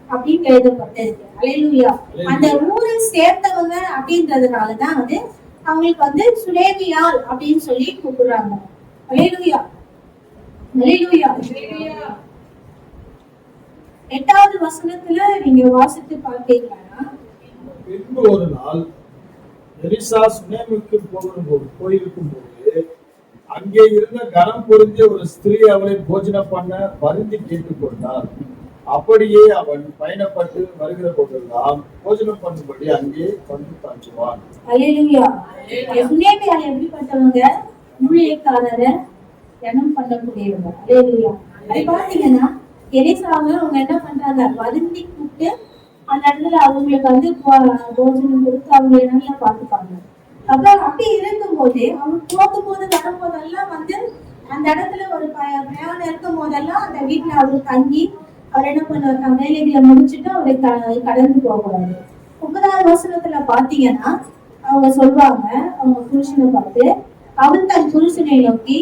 அப்படின்னு எழுதப்பட்டிருக்கு. அல்லேலூயா. அந்த ஊரை சேர்த்தவங்க அப்படின்றதுனாலதான் அவங்களுக்கு சுனேமியால் அப்படின்னு சொல்லி கூப்பிடுறாங்க. அல்லேலூயா, அல்லேலூயா. 8வது வசனத்துல நீங்க வாசித்து பார்த்தீங்கன்னா, பின்பு ஒரு நாள் எலிசா சுனேமுக்கு போயிருக்கும் போது அங்கே இருந்த கனம் பொருந்திய ஒரு ஸ்திரீ அவளை போஜனம் பண்ண வருந்தி கேட்டுக்கொண்டார். அப்படியே அவன் பயணப்பட்டு வருகிற போதெல்லாம் போஜனம் பண்ணும்படி அங்கே வந்து தங்குவான். அல்லேலூயா. சுனேமியால் எப்படிப்பட்டவங்க, ஊழியக்காரரை கனம் பண்ணக்கூடியவங்க. அல்லேலூயா. அது பாத்தீங்கன்னா எலிசாவை அவங்க என்ன பண்றாங்க, வருந்தி கூப்பிட்டு அந்த இடத்துல அவங்களுக்கு போஜனம் கொடுத்து அவங்களை நல்லா பார்த்துப்பாங்க. அப்புறம் அப்படி இருக்கும்போது அவர் போகும்போது வரும்போதெல்லாம் வந்து அந்த இடத்துல ஒரு பிரயாணம் இருக்கும் போதெல்லாம் அந்த வீட்டுல அவரு தங்கி அவர் என்ன பண்ணுவார், வேலைகளை முடிச்சுட்டு அவரை கடந்து போவாரு. 9வது வசனத்துல பாத்தீங்கன்னா அவங்க சொல்லுவாங்க, அவங்க புருஷனை பார்த்து, அவன் தன் புருஷனை நோக்கி,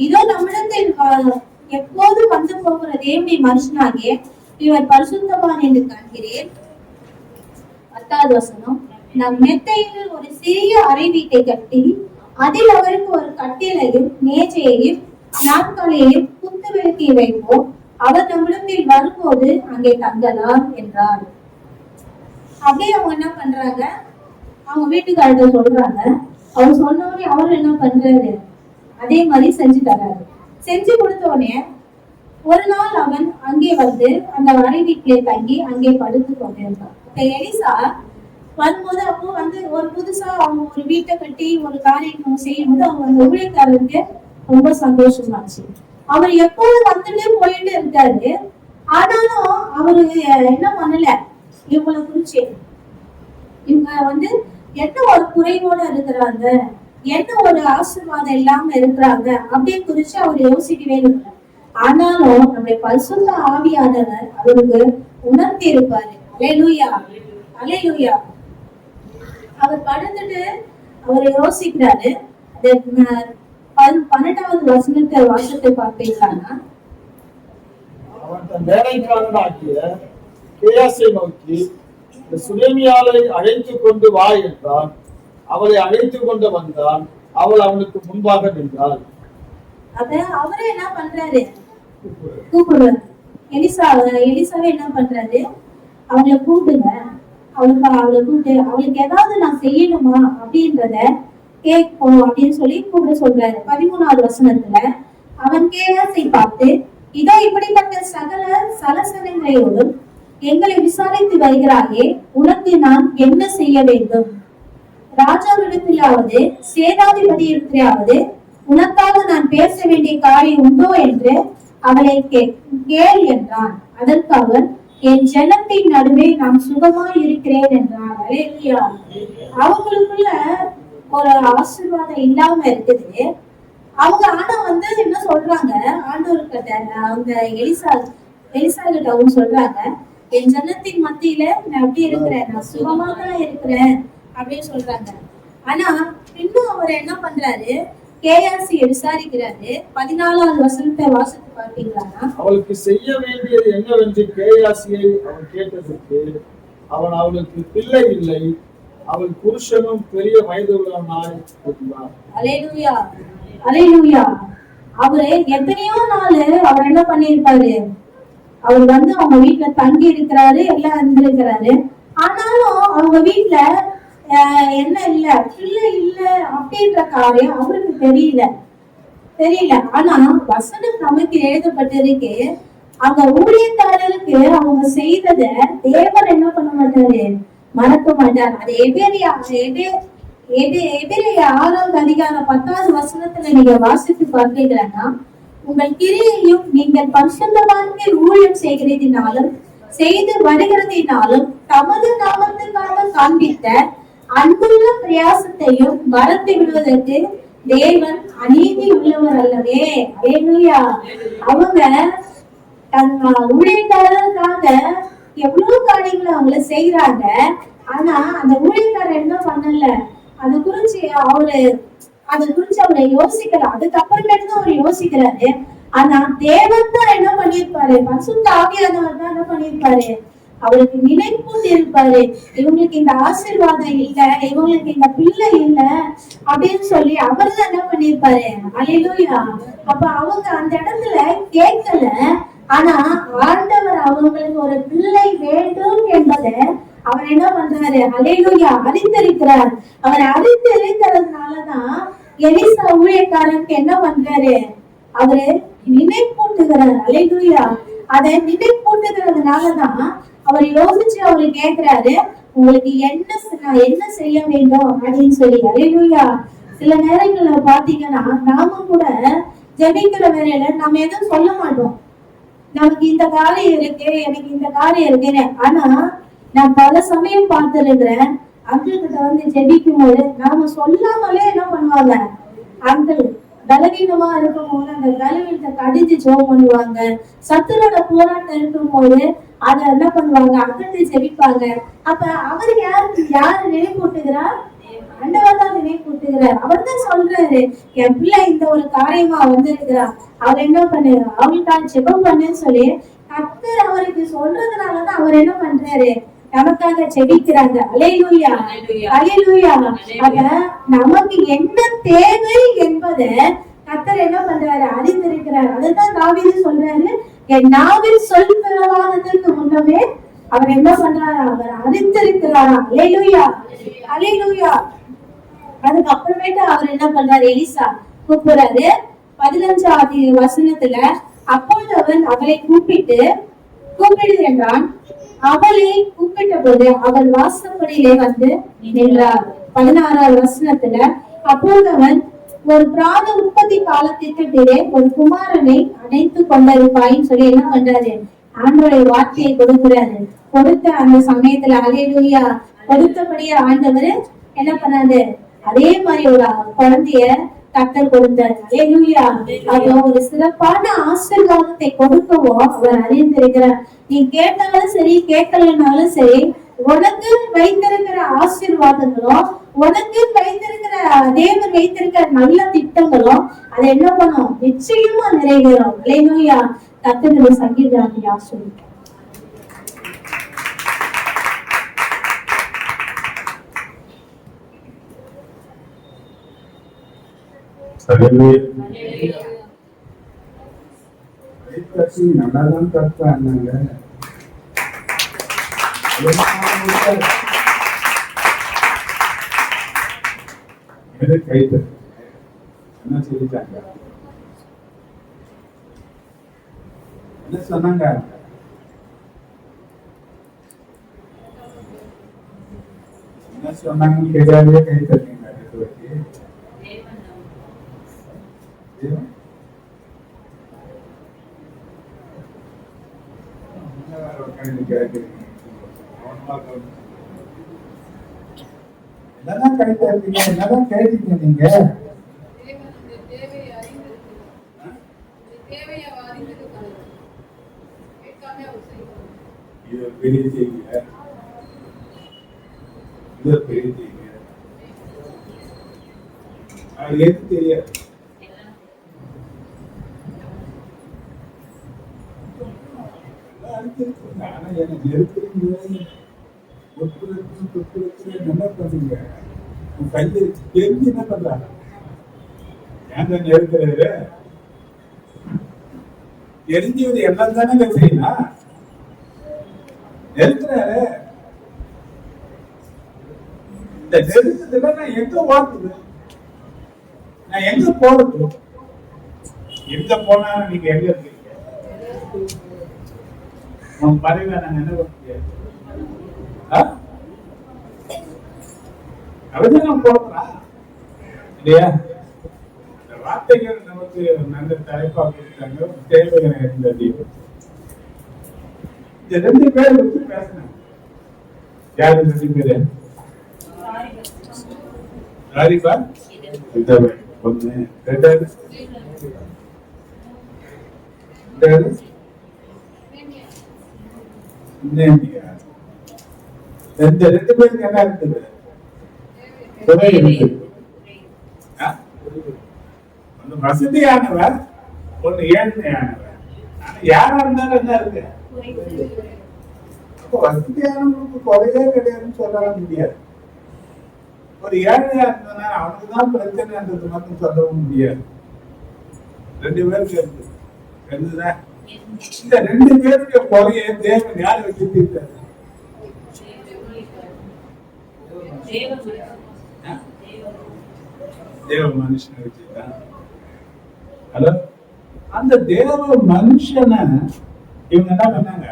இதோ நம்மிடத்தில் எப்போதும் வந்து போகிற தேவனுடைய மனுஷனாகிய இவர் பரிசுத்தவான் என்று காண்கிறேன். 10வது வசனம், நம் மெத்தையில் ஒரு சிறிய அறை வீட்டை கட்டி அதில் அவருக்கு ஒரு கட்டிலையும் மேஜையையும் நாற்காலியையும் குத்து விளக்கி வைப்போம், அவர் நம்மிடத்தில் வரும்போது அங்கே தங்கலாம் என்றார். அப்படியே அவங்க என்ன பண்றாங்க, அவங்க வீட்டுக்காரர்கிட்ட சொல்றாங்க. அவர் சொன்னோடனே அவர் என்ன பண்றாரு, அதே மாதிரி செஞ்சு தர்றாரு. செஞ்சு கொடுத்த உடனே ஒரு நாள் அவன் அங்கே வந்து அந்த அறை வீட்டிலே தங்கி அங்கே படுத்து கொண்டிருந்தான். எலிசா வரும்போது அப்போ வந்து ஒரு புதுசா அவங்க ஒரு வீட்டை கட்டி ஒரு காரியம் செய்யும் போது அவங்க அந்த ஊழியக்காரருக்கு ரொம்ப சந்தோஷமாச்சு. அவர் எப்போதும் வந்துட்டு போயிட்டு இருக்காரு. ஆனாலும் அவரு என்ன பண்ணல, இவங்களை குறிச்சு இவங்க வந்து என்ன ஒரு குறைவோட இருக்கிறாங்க, என்ன ஒரு ஆசீர்வாதம் இல்லாம இருக்கிறாங்க அப்படின்னு குறிச்சு அவர் யோசிக்கவே இல்லை. ஆனாலும் நம்முடைய பரிசுத்த ஆவியானவர் அவருக்கு உணர்த்தி இருப்பாரு. அல்லேலூயா, அல்லேலூயா. அவர் படுத்துட்டு அவர் யோசிக்கிறாரு. 12வது வசனத்தை வாசத்தை பார்த்தீங்கன்னா, அவன் தன் வேலைக்காரனாகிய கேயாசை நோக்கி, இந்த சுனேமியாளை அழைத்து கொண்டு வா என்றான். அவளை அழைத்து கொண்டு வந்தான். அவள் அவனுக்கு முன்பாக நின்றாள். அப்ப அவரே என்ன பண்றாரு, கூப்பிடுறாரு. எலிசாவே என்ன பண்றாரு, அவளை கூப்பிடுங்க, அவளை கூப்பிட்டு அவளுக்கு ஏதாவது நான் செய்யணுமா அப்படின்றத கேட்போம் அப்படின்னு சொல்லி கூப்பிட சொல்றாரு. 13வது வசனத்துல, அவன் கேயாசை பார்த்து, இதோ இப்படிப்பட்ட சகல சலசனங்களோடும் எங்களை விசாரித்து வருகிறாயே, உனக்கு நான் என்ன செய்ய வேண்டும்? ராஜாவிடத்திலாவது சேனாதிபதி இடத்திலாவது உனக்காக நான் பேச வேண்டிய காரியம் உண்டோ என்று அவளை கேள் என்றான். அதற்கு அவன், என் ஜனத்தின் நடுவே நான் சுகமாய் இருக்கிறேன் என்றான். அல்லேலூயா. அவங்களுக்குள்ள ஒரு ஆசீர்வாதம் இல்லாம இருக்குது. அவங்க ஆனா வந்து என்ன சொல்றாங்க, ஆண்டவர்கிட்ட அவங்க எலிசா கிட்ட அவங்க சொல்றாங்க, என் ஜனத்தின் மத்தியில நான் எப்படி இருக்கிறேன், நான் சுகமா தான் இருக்கிறேன் அப்படின்னு சொல்றாங்க. ஆனா இன்னும் அவர் என்ன பண்றாரு, கேயாசியை விசாரிக்கிறாரு. 14வது வசனத்தை வாசித்து பார்த்தீங்களா, அவளுக்கு செய்ய வேண்டியது என்னவென்று கேயாசியை அவன் கேட்டதற்கு, அவன் அவளுக்கு பிள்ளை இல்லை, அவள் புருஷனும் பெரிய வயதுள்ளவனாய் இருந்தான். அல்லேலூயா, அல்லேலூயா. அவரு எத்தனையோ நாள் அவர் என்ன பண்ணிருப்பாரு, அவர் வந்து அவங்க வீட்டுல தங்கி இருக்கிறாரு, எல்லாம் இருந்திருக்கிறாரு. ஆனாலும் அவங்க வீட்டுல என்ன இல்ல, பிள்ளை இல்ல அப்படின்ற காரியம் அவருக்கு தெரியல. ஆனா வசனம் நமக்கு எழுதப்பட்டிருக்கு, அவங்க ஊழியக்காரருக்கு அவங்க செய்தத தேவன் என்ன பண்ண மாட்டாரு, மறக்க மாட்டார். அது எபிரேய 6வது அதிகாரம் 10வது வசனத்துல நீங்க வாசித்து பார்த்தீங்கன்னா, உங்கள் கிரியையும் நீங்கள் பரிசுத்தவான்களை ஊழியம் செய்கிறதினாலும் செய்து வருகிறதினாலும் தமது நாமத்துக்காக காண்பித்த அன்புள்ள பிரயாசத்தையும் மறந்து விடுவதற்கு தேவன் அநீதி உள்ளவர் அல்லவே. அல்லேலூயா. அவங்க தங்க ஊழியக்காரருக்காக எவ்வளவு காரியங்களை அவங்கள செய்யறாங்க. ஆனா அந்த ஊழியக்காரர் என்ன பண்ணல, அதை குறிச்சு அவரை யோசிக்கல. அதுக்கப்புறமேட்டு தான் அவர் யோசிக்கிறாரு. ஆனா தேவன் தான் என்ன பண்ணிருப்பாரு, பரிசுத்த ஆவியானவர் தான் என்ன பண்ணிருப்பாரு, அவருக்கு நினைப்பூட்டி இருப்பாரு. இவங்களுக்கு இந்த ஆசீர்வாதம் இல்ல, இவங்களுக்கு இந்த பிள்ளை இல்ல அப்படின்னு சொல்லி அவர் தான் என்ன பண்ணிருப்பாரு. அல்லேலூயா. அப்ப அவங்க அந்த இடத்துல கேட்கல. ஆனா ஆண்டவர் அவங்களுக்கு ஒரு பிள்ளை வேண்டும் என்பதை அவர் என்ன பண்றாரு, அல்லேலூயா, அறிந்திருக்கிறார். அவர் அறிந்திருக்கிறதுனாலதான் எலிசா ஊழியக்காரனுக்கு என்ன பண்றாரு, அவரு நினைப்பூட்டுகிறார். அல்லேலூயா. அதை நினைப்பூட்டுகிறதுனாலதான் அவர் யோசிச்சு அவரு கேட்கிறாரு, உங்களுக்கு என்ன செய்ய வேண்டும் அப்படின்னு சொல்லி. அல்லேலூயா. சில நேரங்கள்ல பாத்தீங்கன்னா நாம கூட ஜெபிக்கிற வேலையில நாம எதுவும் சொல்ல மாட்டோம், நமக்கு இந்த காரியம் இருக்கு, எனக்கு இந்த காரியம் இருக்குன்னு. ஆனா நான் பல சமயம் பார்த்திருக்கிறேன், அங்கிள் கிட்ட வந்து ஜெபிக்கும் போது நாம சொல்லாமலே என்ன பண்ணுவாங்க, அங்கிள் பலவீனமா இருக்கும் போது அந்த பலவீனத்தை கடிச்சு ஜெபம் பண்ணுவாங்க. சத்துரோட போராட்டம் இருக்கும் போது அத என்ன பண்ணுவாங்க, அங்கிட்டு ஜெபிப்பாங்க. அப்ப அவர் யாரு நினைப்பூட்டுகிறார்? ஆண்டவர் தான் நினைப்பூட்டுகிறார். அவர் தான் சொல்றாரு, என் பிள்ளை இந்த ஒரு காரியமா வந்திருக்கிறார், அவர் என்ன பண்ணு, அவளுக்காக ஜெபம் பண்ணுன்னு சொல்லி கர்த்தர் அவருக்கு சொல்றதுனாலதான் அவர் என்ன பண்றாரு, நமக்காக ஜெபிக்கிறாங்க. அல்லேலூயா, அல்லேலூயா. அப்ப நமக்கு என்ன தேவை என்பதை கர்த்தர் என்ன பண்றாரு, அறிந்திருக்கிறார். அதுதான் தாவீது சொல்றாரு, என் நாவில் சொல் பிறவாததற்கு முன்னமே அவர் என்ன பண்றாரு, அவர் அறிந்திருக்கிறாரா. அல்லேலூயா, அல்லேலூயா. அதுக்கப்புறமேட்டு அவர் என்ன பண்றாரு, எலிசா கூப்பிடுறாரு. 15வது வசனத்துல அப்பொழுது அவன் அவளை கூப்பிடு என்றான். அவளை கூப்பிட்ட போது அவள் வாசப்படியிலே வந்து நின்றார். 16வது வசனத்துல அப்பொழுது அவன் ஒரு பிராண உற்பத்தி காலத்திற்கிடையே ஒரு குமாரனை அணைத்து கொண்டிருப்பாயின்னு சொல்லி என்ன பண்றாரு, ஆண்டவருடைய வார்த்தையை கொடுக்கிறாரு. கொடுத்த அந்த சமயத்துல அல்லேலூயா கொடுத்தபடியே ஆண்டவர் என்ன பண்ணாரு, அதே மாதிரி ஒரு குழந்தைய கர்த்தர் கொடுத்தார். அல்லேலூயா. அது ஒரு சிறப்பான ஆசீர்வாதத்தை கொடுக்கவும் அவர் அறிந்திருக்கிறார். நீ கேட்டாலும் சரி கேட்கலனாலும் சரி, உனக்கு வைத்திருக்கிற ஆசீர்வாதங்களும் உனக்கு வைத்திருக்கிற தேவன் வைத்திருக்கிற நல்ல திட்டங்களும் அதை என்ன பண்ணும், நிச்சயமா நிறைவேறும். அல்லேலூயா. கர்த்தருடைய சங்கீதம் ஆசீர்வாதம். நல்லாதான் கற்றாங்க. கைத்து என்ன சொல்லிட்டாங்க, என்ன சொன்னாங்க, என்ன சொன்னாங்கன்னு தெரியாதே கை தட்டீங்க. என்னதான் கைத்தீங்க, என்னதான் கேட்டீங்க நீங்க? இது பெரிய செய்திங்க, இது பெரிய செய்திங்க. அது எது தெரியாது. ஆனா எனக்கு இருக்கிறீங்க என்ன பண்ணுங்க, கையில தெரிஞ்சு என்ன பண்றாங்க, ஏன் இருக்கிறாரு தெரிஞ்சது எல்லாம் தானே செய்யணும். இருக்கிறாரு இந்த நெருக்கத்துல நான் எங்க ஓடுறது, நான் எங்க போறது, எங்க போனா நீங்க எங்க இருக்கீங்க, உன் பறவை நாங்க என்ன பண்ண முடியாது. அவதான் போடுறா இல்லையா? இந்த வார்த்தைகள் நமக்கு நல்ல தலைப்பாக இருக்காங்க. தேவையான இருந்தது இந்த 2 பேர் வச்சு பேசினாங்க. யாரு 2 பேரு? ராரிபா ஒண்ணு, ரெண்டாவது இந்த 2 பேருக்கு என்ன இருக்குது? ஒன்று வசதியானவர், ஒன்று ஏழ்மையானவர். ஆனா யாரா இருந்தாலும் என்ன இருக்கு? அப்போ வசதியானவனுக்கு கொலையே கிடையாதுன்னு சொல்ல முடியாது. ஒரு ஏழையா இருந்ததுனா அவனுக்குதான் பிரச்சனைன்றது மட்டும் சொல்லவும் முடியாது. 2 பேருக்கு இருக்கு. இந்த 2 பேருடைய கொலையை தேவன் யார் வச்சு தீர்த்தாரு? தேவ மனுஷனை வச்சுதான். ஹலோ, அந்த தேவ மனுஷனை இவங்க என்ன பண்ணாங்க,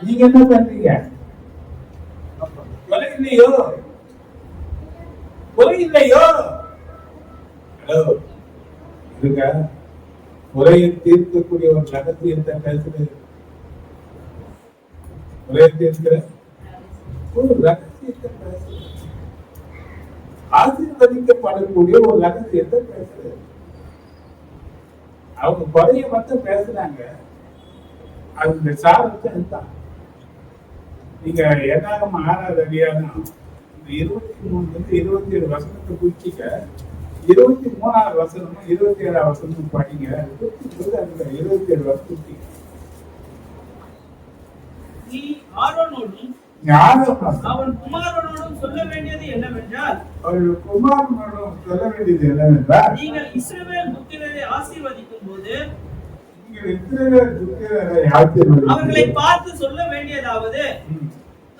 நீங்க என்ன பண்றீங்க? கொலை இல்லையோ, கொலை இல்லையோ. ஹலோ, இருக்க குறையை தீர்க்கக்கூடிய ஒரு ரகசியத்தை பேசுறது. குறையை தீர்க்கிற ஒரு ரகசியத்தை பேசுறது, ஆசீர்வதிக்கப்படக்கூடிய ஒரு ரகசியத்தை பேசுறது. அவங்க குறைய மட்டும் பேசுறாங்க, அந்த சாரத்தை தான். நீங்க என்னாகும் 6வது அதிகாரம் 23 27 வசனத்தை குறிச்சிக்க, 23வது வசனமும் 27வது வசனமும் படிங்க. 27 வசனத்துக்கு நீ ஆரோனோடும் அவன் குமாரனோடும் சொல்ல வேண்டியது என்னவென்றால், நீங்கள் இஸ்ரவேல் புத்திரரை ஆசீர்வதிக்கும் போது அவர்களை பார்த்து சொல்ல வேண்டியதாவது,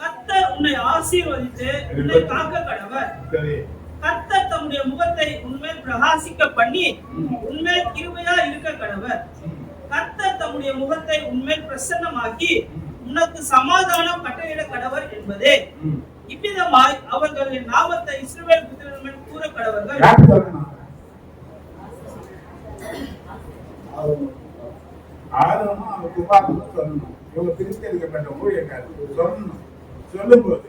கர்த்தர் உன்னை ஆசீர்வதித்து உன்னை காக்க கடவர். கர்த்தர் தம்முடைய முகத்தை உன்மேல் பிரகாசிக்க பண்ணி உன்மேல் கிருபையா இருக்க கடவர். கர்த்தர் தம்முடைய முகத்தை உன்மேல் பிரசன்னமாக்கி உனக்கு சமாதானம் கட்டளையிட கடவர் என்பதே. இவ்விதமாய் அவர்களின் நாமத்தை இஸ்ரவேல் புத்திரர் மேல் கூற கடவர்கள். ஆரோனும் அவன் குமாரனும் சொல்லணும். இவங்க பிரித்தெடுக்கப்பட்ட ஊழியக்காரர் சொல்லணும். சொல்லும்போது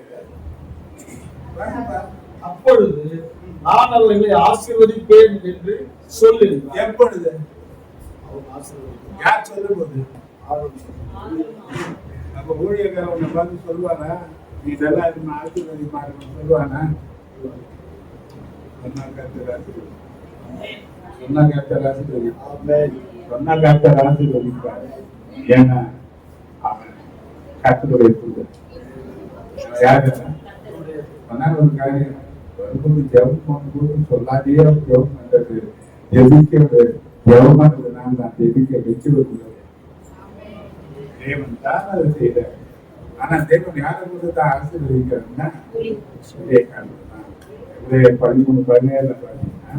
அப்பொழுது நான் அவர்களை ஆசீர்வதிப்பேன் என்று சொல்லு. எப்பொழுது அவன் ஆசீர்வதிப்பான். யார் சொல்லும்போது? அப்ப ஊழியக்காரன் உன்னை பார்த்து சொல்லுவானா, நீ நல்லா இருக்கு ஆசீர்வதிப்பாருன்னு சொல்லுவானா? சொன்னா கர்த்தர் ஆசீர்வதிப்பாரு. ஏன்னா அவன் கர்த்தருடைய தூதன். யாரு சொன்னா ஒரு காரியம் வரும்போது ஜெபம் பண்ணும்போது சொல்லாதே ஜெபம் பண்றது, ஜெபமானது நான் தான் ஜெபிக்க வச்சுவது. தேவன் தான் அதை செய்தார். ஆனா தேவன் யாரை கொண்டு தான் ஆசீர்வதிக்கிறாருன்னா 13:17 பாத்தீங்கன்னா,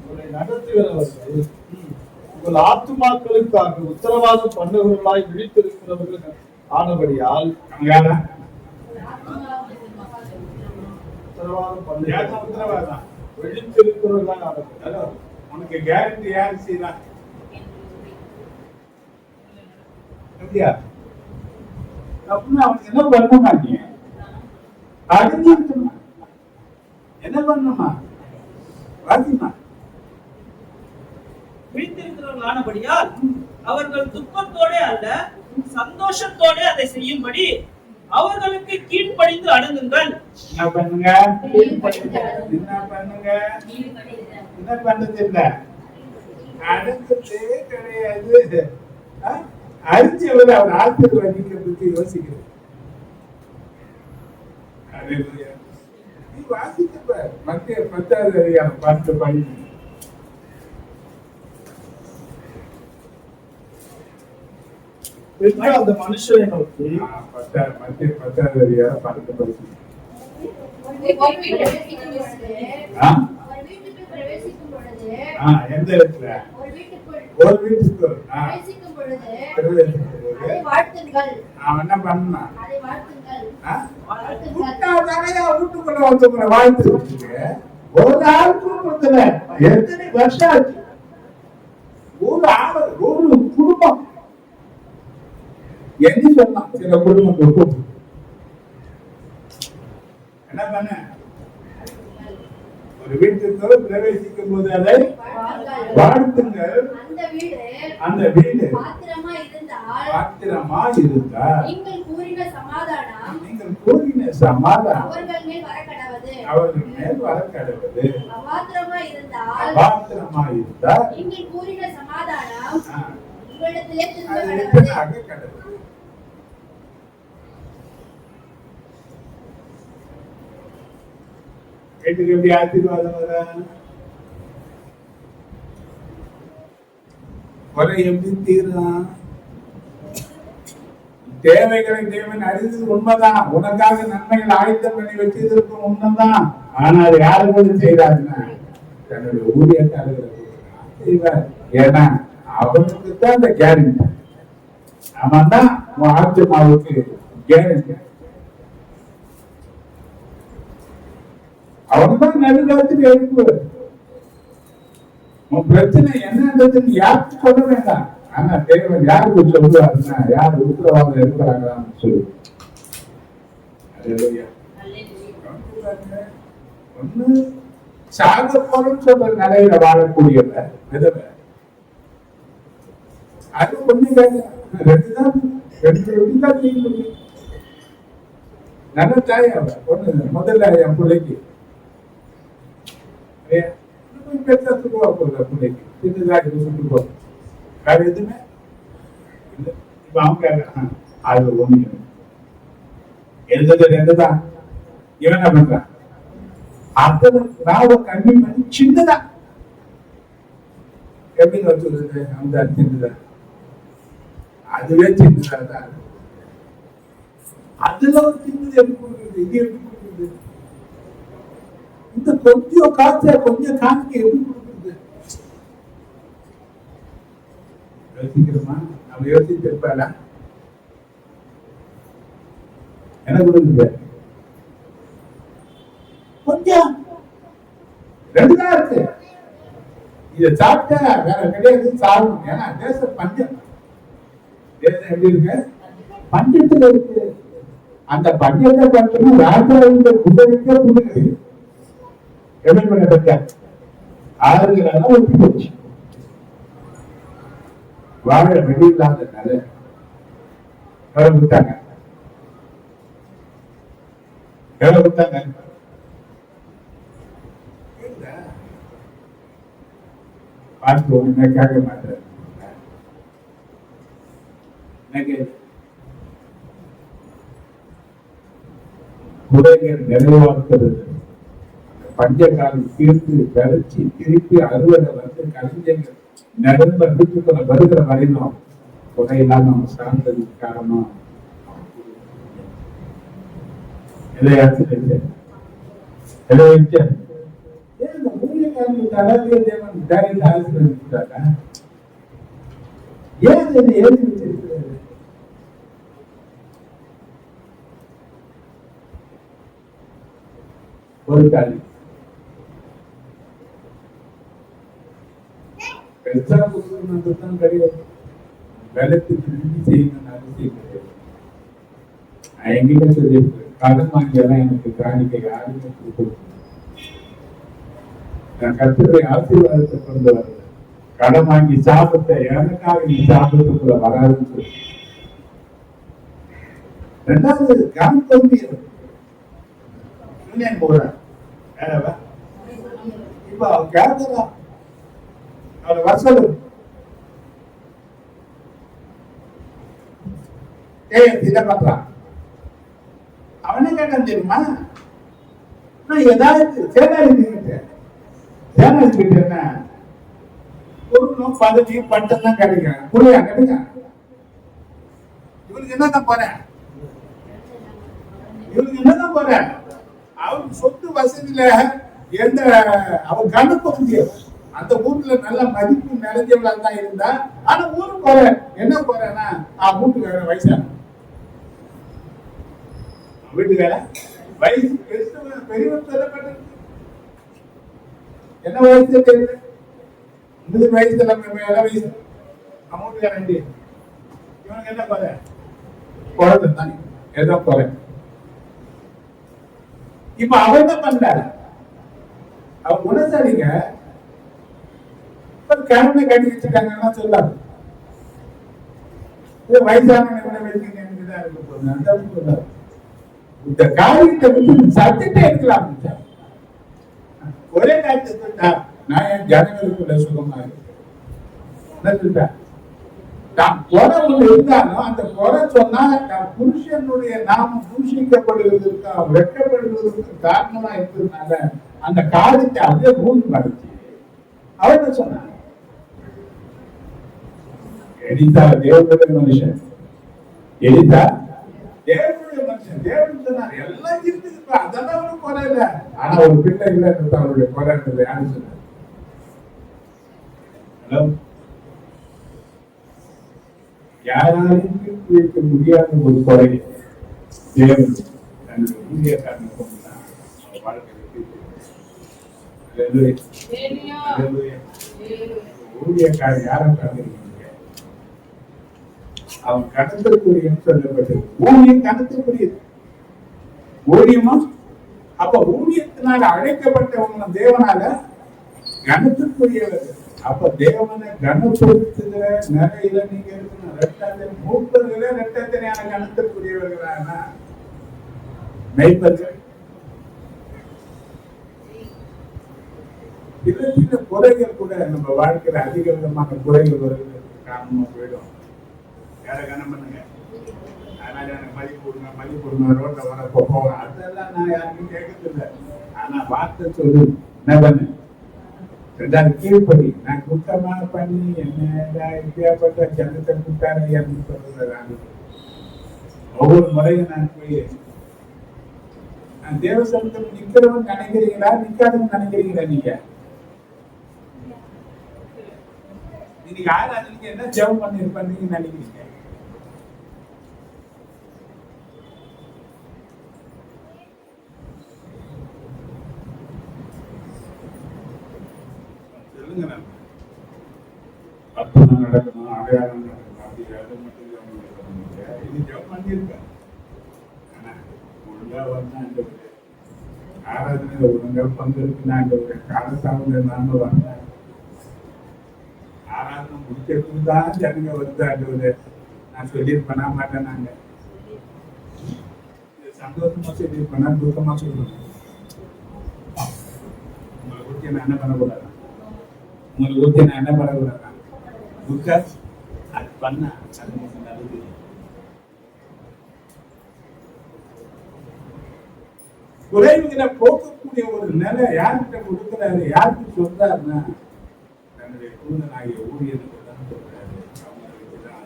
உங்களை நடத்துகிறவர்கள் உங்கள் ஆத்துமாக்களுக்காக உத்தரவாதம் பண்ணுவர்களாய் விழித்திருக்கிறவர்கள் ஆனபடியால் உத்தரவாதம் விழித்திருக்கிறவர்களாய் ஆனபடியால் உனக்கு கேரண்டி யாரு செய்யலாம்? அப்படியா? அப்படின்னா அவனுக்கு என்ன பண்ண மாட்டீங்க? அழிஞ்சிருக்கணும். என்ன பண்ணணுமா? வாசிமா விழித்திருக்கிறவர்கள் ஆனபடியால் அவர்கள் துக்கத்தோட அல்ல சந்தோஷத்தோட அதை செய்யும்படி அவர்களுக்கு கீழ்ப்படிந்து அடங்குங்கள். என்ன பண்ணுங்க? என்ன பண்ணுங்க? என்ன பண்றது இல்ல, அடங்குறதே கிடையாது. அறிஞ்சவர் அவர் ஆசீர்வதிக்க பற்றி யோசிக்கிறது. நீ வாசிக்க மத்திய 10வது அதிகாரம் 10 படி. அந்த மனுஷனை நோக்கி மத்திய 10வது அதிகாரம் 10 படி. எந்த இடத்துல? ஒரு வீட்டுக்கு அவன் என்ன பண்ணா? வீட்டுக்குள்ள வந்து வாழ்த்து ஒரு ஆள் கூப்பிடுறதுல எத்தனை வருஷம் ஆச்சு? ஒரு குடும்பம் என்ன சொன்னான்? சில குடும்பம் என்ன பண்ண? ஒரு வீட்டுக்கு பிரவேசிக்கும் போது அதை வாழ்த்துங்கள். அந்த வீடு பாத்திரமா இருந்தால் நீங்கள் கூறின சமாதானம் அவர்கள் மேல் வர கடவுது. பாத்திரமா இருந்தால் நீங்கள் கூறின சமாதானம் கடவுது. வீட்டுக்கு எப்படி ஆசீர்வாதம் வர? குறை எப்படி தீரும்? தேவைகளை தேவன் அறிந்தது உண்மைதான். உனக்காக நன்மைகள் ஆயத்தம் பண்ணி வச்சதற்கும் உண்மைதான். ஆனா அது யாரு கூட செய்யறாருன்னா தன்னுடைய ஊழியக்காரர்களை செய்வார். ஏன்னா அவனுக்கு தான் அந்த கேரண்டி. அவன் தான் ஆத்மாவுக்கு கேரண்டி. அவன்தான் நடுக்காலத்துக்கு எழுப்புவார். உன் பிரச்சனை என்னன்றது நீ யாருக்கு சொல்ல வேண்டாம். ஆனா தேவன் யாருக்கு சொல்லுவாருன்னா யார் உத்தரவாதம் இருக்கிறாங்களான்னு சொல்லு. ஒண்ணு சாக போறோம்னு சொல்ற நிலையில வாழக்கூடியவ விதவை. அது ஒண்ணு ரெண்டுதான் செய்ய முடியும். நல்ல தாய் அவ ஒண்ணு முதல்ல என் பிள்ளைக்கு பெருசா சுற்றுவா போகுது. பிள்ளைக்கு சின்னதா இது சுற்றுவா வேற எதுவுமே இல்லை. இப்ப அவங்க அது ஒண்ணு இருந்தது ரெண்டுதான். இவன் என்ன பண்றான்? அத்தனை நாவ கல்வி பண்ணி சின்னதா எப்படி சொல்றது? அந்த சின்னதா அதுவே சின்னதான். அதுல ஒரு சின்னது எப்படி கொடுக்குறது? இது எப்படி கொடுக்குறது? இந்த கொஞ்சம் காசை கொஞ்சம் காசுக்கு எப்படி கொடுக்குறது? யோசிக்கிறோமா? நம்ம யோசிச்சு இருப்பாளா? என்ன கொடுக்குது? கொஞ்சம் ரெண்டுதான் இருக்கு. இதை சாப்பிட்டா வேற கிடையாது, சாப்பிடணும். ஏன்னா தேசம் பஞ்சம். தேசம் எப்படி இருக்கு? பஞ்சத்துல இருக்கு. அந்த பஞ்சத்தை பார்த்தோம்னா ராஜாவுடைய குதிரைக்கே புடுங்குது. எப்படி பண்ண பஞ்சா ஆறுகளெல்லாம் ஒட்டி போச்சு. வாழ வெளியில்லாதனால எவ்வளவு விட்டாங்க? எவ்வளவு விட்டாங்க? பார்த்து ஒண்ணுமே கேட்க மாட்டேன். குறைகள் நிறைவாக்குறது பஞ்சகாலம் தீர்த்து விளைச்சி திருப்பி அறுவடை வந்து கலைஞர்கள் நடந்த வீட்டுக்குள்ள வருகிற வரையிலும் குறையெல்லாம் நம்ம சார்ந்ததுக்கு காரணம் எதையாச்சும் எதை வச்ச ஒரு காலி பெருசா கொடுக்கணும் கிடையாது. வெள்ளத்துக்கு நிதி செய்யணும்னு அவசியம் கிடையாது. எங்கிட்ட சொல்லியிருக்கு, கடன் வாங்கியெல்லாம் எனக்கு காணிக்கை யாருமே கொடுக்கணும். நான் கர்த்தருடைய ஆசீர்வாதத்தை கொண்டு வரல. கடன் வாங்கி சாப்பிட்ட எனக்காக நீ சாப்பிட்டுக்குள்ள வராதுன்னு சொல்லி. ரெண்டாவது காந்தி போறேன். இப்ப அவன் கேட்கலாம் அவன் வசல் இதை பண்றான். அவனே கேட்டான் தெரியுமா? ஏதாவது சேனாதிபதி என்ன பொருளும் பதவியும் பட்டம் தான் கிடைக்கும். புரியா கிடைக்க இவனுக்கு என்னதான் போறேன்? இவனுக்கு என்னதான் போறேன்? அவனுக்கு சொத்து வசதியில எந்த அவன் கணக்கு முடியாது. அந்த ஊர்ல நல்ல மதிப்பு நிறைஞ்சவளா தான் இருந்தா. ஆனா ஊருக்கு போற என்ன போறேன்னா வீட்டுக்கார வயசான வீட்டுக்கார வயசு பெரியவர் சொல்லப்பட்ட என்ன வயசு தெரியல. 50 வயசுல வயசு அமௌண்ட்டுக்காரன் இவனுக்கு என்ன போற குழந்தை தானே ஏதோ போற. இப்ப அவன் என்ன பண்றாரு? அவன் குணசாலிங்க கிழமை கட்டி வச்சுட்டாங்கன்னா சொல்லாது. வயசானவனை வச்சுதான் இருக்க போகுது. அந்த சொல்லாது. இந்த காரியத்தை வந்து சத்திட்டே இருக்கலாம். ஒரே காரியத்தை நான் என் ஜனங்களுக்குள்ள சுகமா இருக்கேன். நான் குறை ஒண்ணு இருந்தாலும் அந்த குறை சொன்னா நான் புருஷனுடைய நாமம் பூஷிக்கப்படுவதற்கு வெட்கப்படுவதற்கு காரணமா இருந்ததுனால அந்த காரியத்தை அதே மூணு மறைச்சு அவன் சொன்னான். எலிதா தேவனுடைய மனுஷன். எலிதா தேவனுடைய மனுஷன். தேவன் சொன்னார் எல்லாம் இருக்குது, அதெல்லாம் ஒரு குறை இல்லை. ஆனா ஒரு பிள்ளை இல்லை அவருடைய குறை இருந்தது. யாரு சொன்னார்? ஹலோ, யாராலையும் தீர்த்து வைக்க முடியாத ஒரு குறை தேவன் தன்னுடைய ஊழியக்காரனை கொண்டுதான் வாழ்க்கையை தீர்த்து. ஊழியக்காரர் யாரை பார்க்கிறீங்க? அவன் கணத்திற்குரியன்னு சொல்லப்பட்டது. ஊழியம் கணத்திற்குரியது. ஊழியமா அப்ப ஊழியத்தினால அழைக்கப்பட்டவங்க தேவனால கணத்திற்குரியவர்கள். அப்ப தேவனை கனப்படுத்துகிற நிலையில நீங்க இருக்கணும். ரெட்டாத்திரை மூப்பர்களே ரெட்டாத்திரையான கணத்திற்குரியவர்களான மெய்ப்பர்கள். சில சில குறைகள் கூட நம்ம வாழ்க்கையில அதிக விதமான குறைகள் வருவதற்கு காரணமா போயிடும். யார கனம் பண்ணுங்க, அதனால எனக்கு மதிப்பு கொடுங்க, ரோட்ல வர போவோம், அதெல்லாம் நான் யாருக்கும் கேட்கறது இல்லை. ஆனா வார்த்தை சொல்லு, என்ன பண்ணு, ரெண்டாவது கீழ்படி. நான் குத்தமா பண்ணி என்ன இப்படியாப்பட்ட ஜனத்தை குத்தாரு சொல்றது. ஒவ்வொரு முறையும் நான் போய் நான் தேவசனத்தில் நிக்கிறவன் நினைக்கிறீங்களா, நிக்காதவன் நினைக்கிறீங்களா? நீங்க இன்னைக்கு ஆராதனைக்கு என்ன ஜெபம் பண்ணீங்கன்னு நினைக்கிறீங்க? சொல்லுங்க. அற்புதம் நடக்கணும், அடையாளம் நடக்கணும், அப்படி அது மட்டும் இது ஜெபம் பண்ணியிருக்கேன். ஆனா ஒழுங்கா வரணும், அந்த ஆராதனை ஒழுங்கா பங்கெடுக்கணும், அந்த காலசாமி நாம வந்தேன். ஆராதனை முடிக்கிறதுக்கு தான் ஜனங்க வருது. ஆண்டவரே நான் சொல்லியிருப்பேனா மாட்டேன். நாங்க சந்தோஷமா சொல்லியிருப்பேனா துக்கமா சொல்லணும். உங்களை குறித்து நான் என்ன பண்ணக்கூடாது, உங்களை குறித்து நான் என்ன பண்ணக்கூடாது. துக்க அது பண்ண அது நல்லது. குறைவுகளை போக்கக்கூடிய ஒரு நிலை யார்கிட்ட கொடுக்கிறாரு, யாருக்கு சொல்றாருன்னா தன்னுடைய தூதனாகிய ஊழியருக்கு தான் சொல்றாரு. அவங்களுக்கு தான்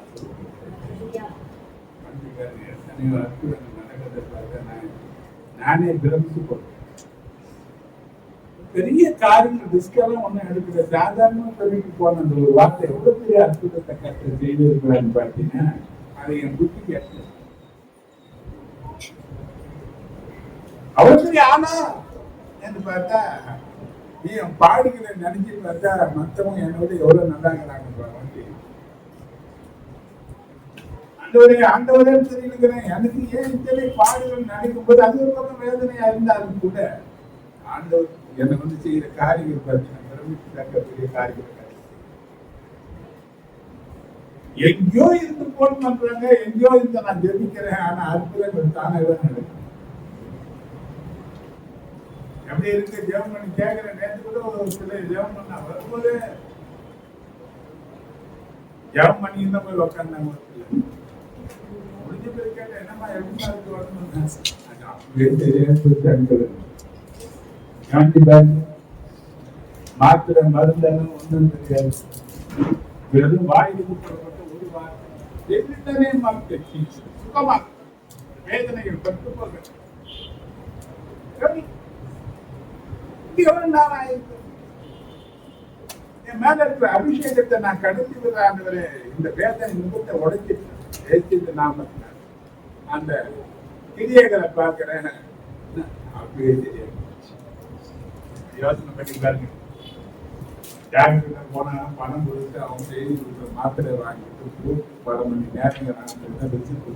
எத்தனையோ அற்புதங்கள் நடக்கிறத பார்த்து நானே பிரமிச்சு போறேன். பெரிய காரியங்கள் ரிஸ்கெல்லாம் ஒன்றும் எடுக்கிற சாதாரண சொல்லிட்டு போன அந்த ஒரு வார்த்தை எவ்வளவு பெரிய அற்புதத்தை கற்று செய்து இருக்கிறான்னு பார்த்தீங்கன்னா அதை என் புத்தி கேட்டு அவருக்கு ஆனா என்று பார்த்தா நீ என் பாடுகளை நினைச்சு பார்த்தா மற்றவங்க என்னோட எவ்வளவு நல்லாங்கிறாங்க. ஆண்டவரே தெரியுங்கிறேன். எனக்கு ஏன் இத்தனை பாடுகள் நினைக்கும் போது அது ஒரு பக்கம் வேதனையா இருந்தாலும் கூட ஆண்டவர் என்னை வந்து செய்யற காரியங்கள் பார்த்தீங்கன்னா பெரிய காரியங்கள் எங்கேயோ இருந்து போன் பண்றாங்க, எங்கேயோ இருந்து நான் ஜெபிக்கிறேன். ஆனா அற்புதங்கள் தானாக நடக்கும். எப்படி இருக்கு ஜெபம் பண்ணி கேட்கிறேன். நேற்று கூட ஒரு சில ஜெபம் பண்ணா வரும்போது ஜெபம் பண்ணி இருந்தா போய் உட்காந்தாங்க. முடிஞ்ச பேர் கேட்ட என்னமா எப்படி இருக்கு வரணும் அப்படியே தெரியாது. மாத்திரை மருந்தெல்லாம் ஒன்றும் தெரியாது. வெறும் வாயிலுக்கு போடப்பட்ட ஒரு வார்த்தை சுகமா வேதனைகள் பட்டு போக என் மேல இருக்கிற அபிஷேகத்தை நான் கடத்தி விடுறாங்க. இந்த வேதனை முகத்தை உடைச்சிட்டு நாம அந்த கிரியைகளை பார்க்கிறேன். அப்படியே தெரியாது. யோசனை பண்ணி பாருங்க. டாக்டர்கிட்ட போனா பணம் கொடுத்து அவங்க செய்தி கொடுக்குற மாத்திரை வாங்கிட்டு பல மணி நேரங்கள் வச்சுட்டு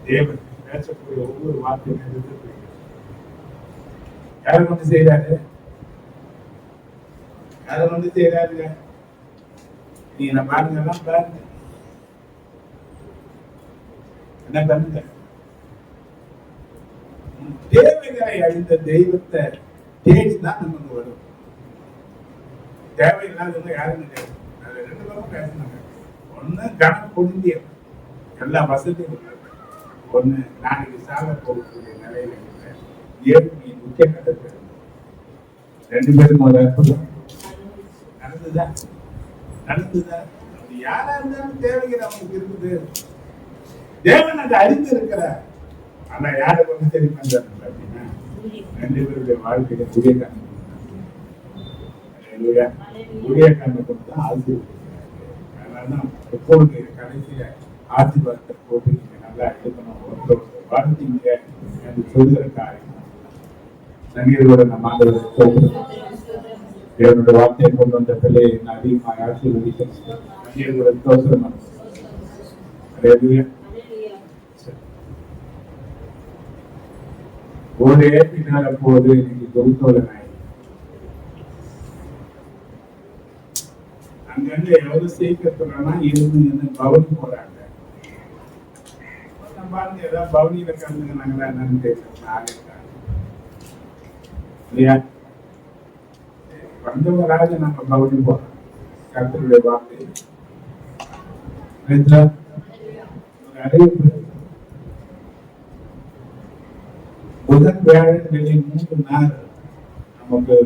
தேவன் பேசக்கூடிய ஒவ்வொரு வார்த்தையும் எடுத்து யாரை வந்து செய்யறாரு, யாரை வந்து செய்யறாருங்க. நீங்க பாருங்க எல்லாம் பாருங்க என்ன பண்ணுங்க. தேவைகளை அழிந்த தெய்வத்தை தேடிதான் நமக்கு வரும். தேவையில்லாதவங்க யாரும் கிடையாது. அதுல ரெண்டு பேரும் பேசினாங்க. ஒண்ணு கணக்கு பொருந்திய எல்லா வசதியும், ஒண்ணு நாளைக்கு சாக போகக்கூடிய நிலையில ஏழ்மையை முக்கிய கட்டத்தில் ரெண்டு பேரும் ஒரு அற்புதம் நடந்துதான். அப்படி யாரா இருந்தாலும் தேவைகள் அவங்களுக்கு இருக்குது. தேவன் அதை அறிந்து இருக்கிறார். ஆனா யாரை வந்து சரி பண்றாரு அப்படின்னா ரெண்டு பேருடைய வாழ்க்கையில உரிய கண்ணை கொண்டு தான் ஆசீர்வதிக்கிறாங்க. அதனாலதான் எப்போது கடைசியில ஆசீர்வாதத்தை போட்டு நீங்க நல்லா எடுக்கணும், ஒருத்தர் வாழ்ந்தீங்க என்று சொல்கிற காரியம் சங்கீதோட நம்ம தேவனுடைய வார்த்தையை கொண்டு வந்த பிள்ளையை நான் அதிகமாக ஆசீர்வதிக்கிறேன். தோசரம் ஒரே பின்னால போது இன்னைக்கு தொகுத்தோலனாய் அங்கிருந்து எவ்வளவு சீக்கிரத்துலன்னா இருந்து பவனி போறாங்க. பாருங்க ஏதாவது பவனியில கலந்துக்கிறாங்களா என்னன்னு தெரியல. இல்லையா வந்தவராக நம்ம பவனி போறோம். கர்த்தருடைய வார்த்தை அறிவிப்பு புதன் வியாழன் வெள்ளி 3 நாள் நமக்கு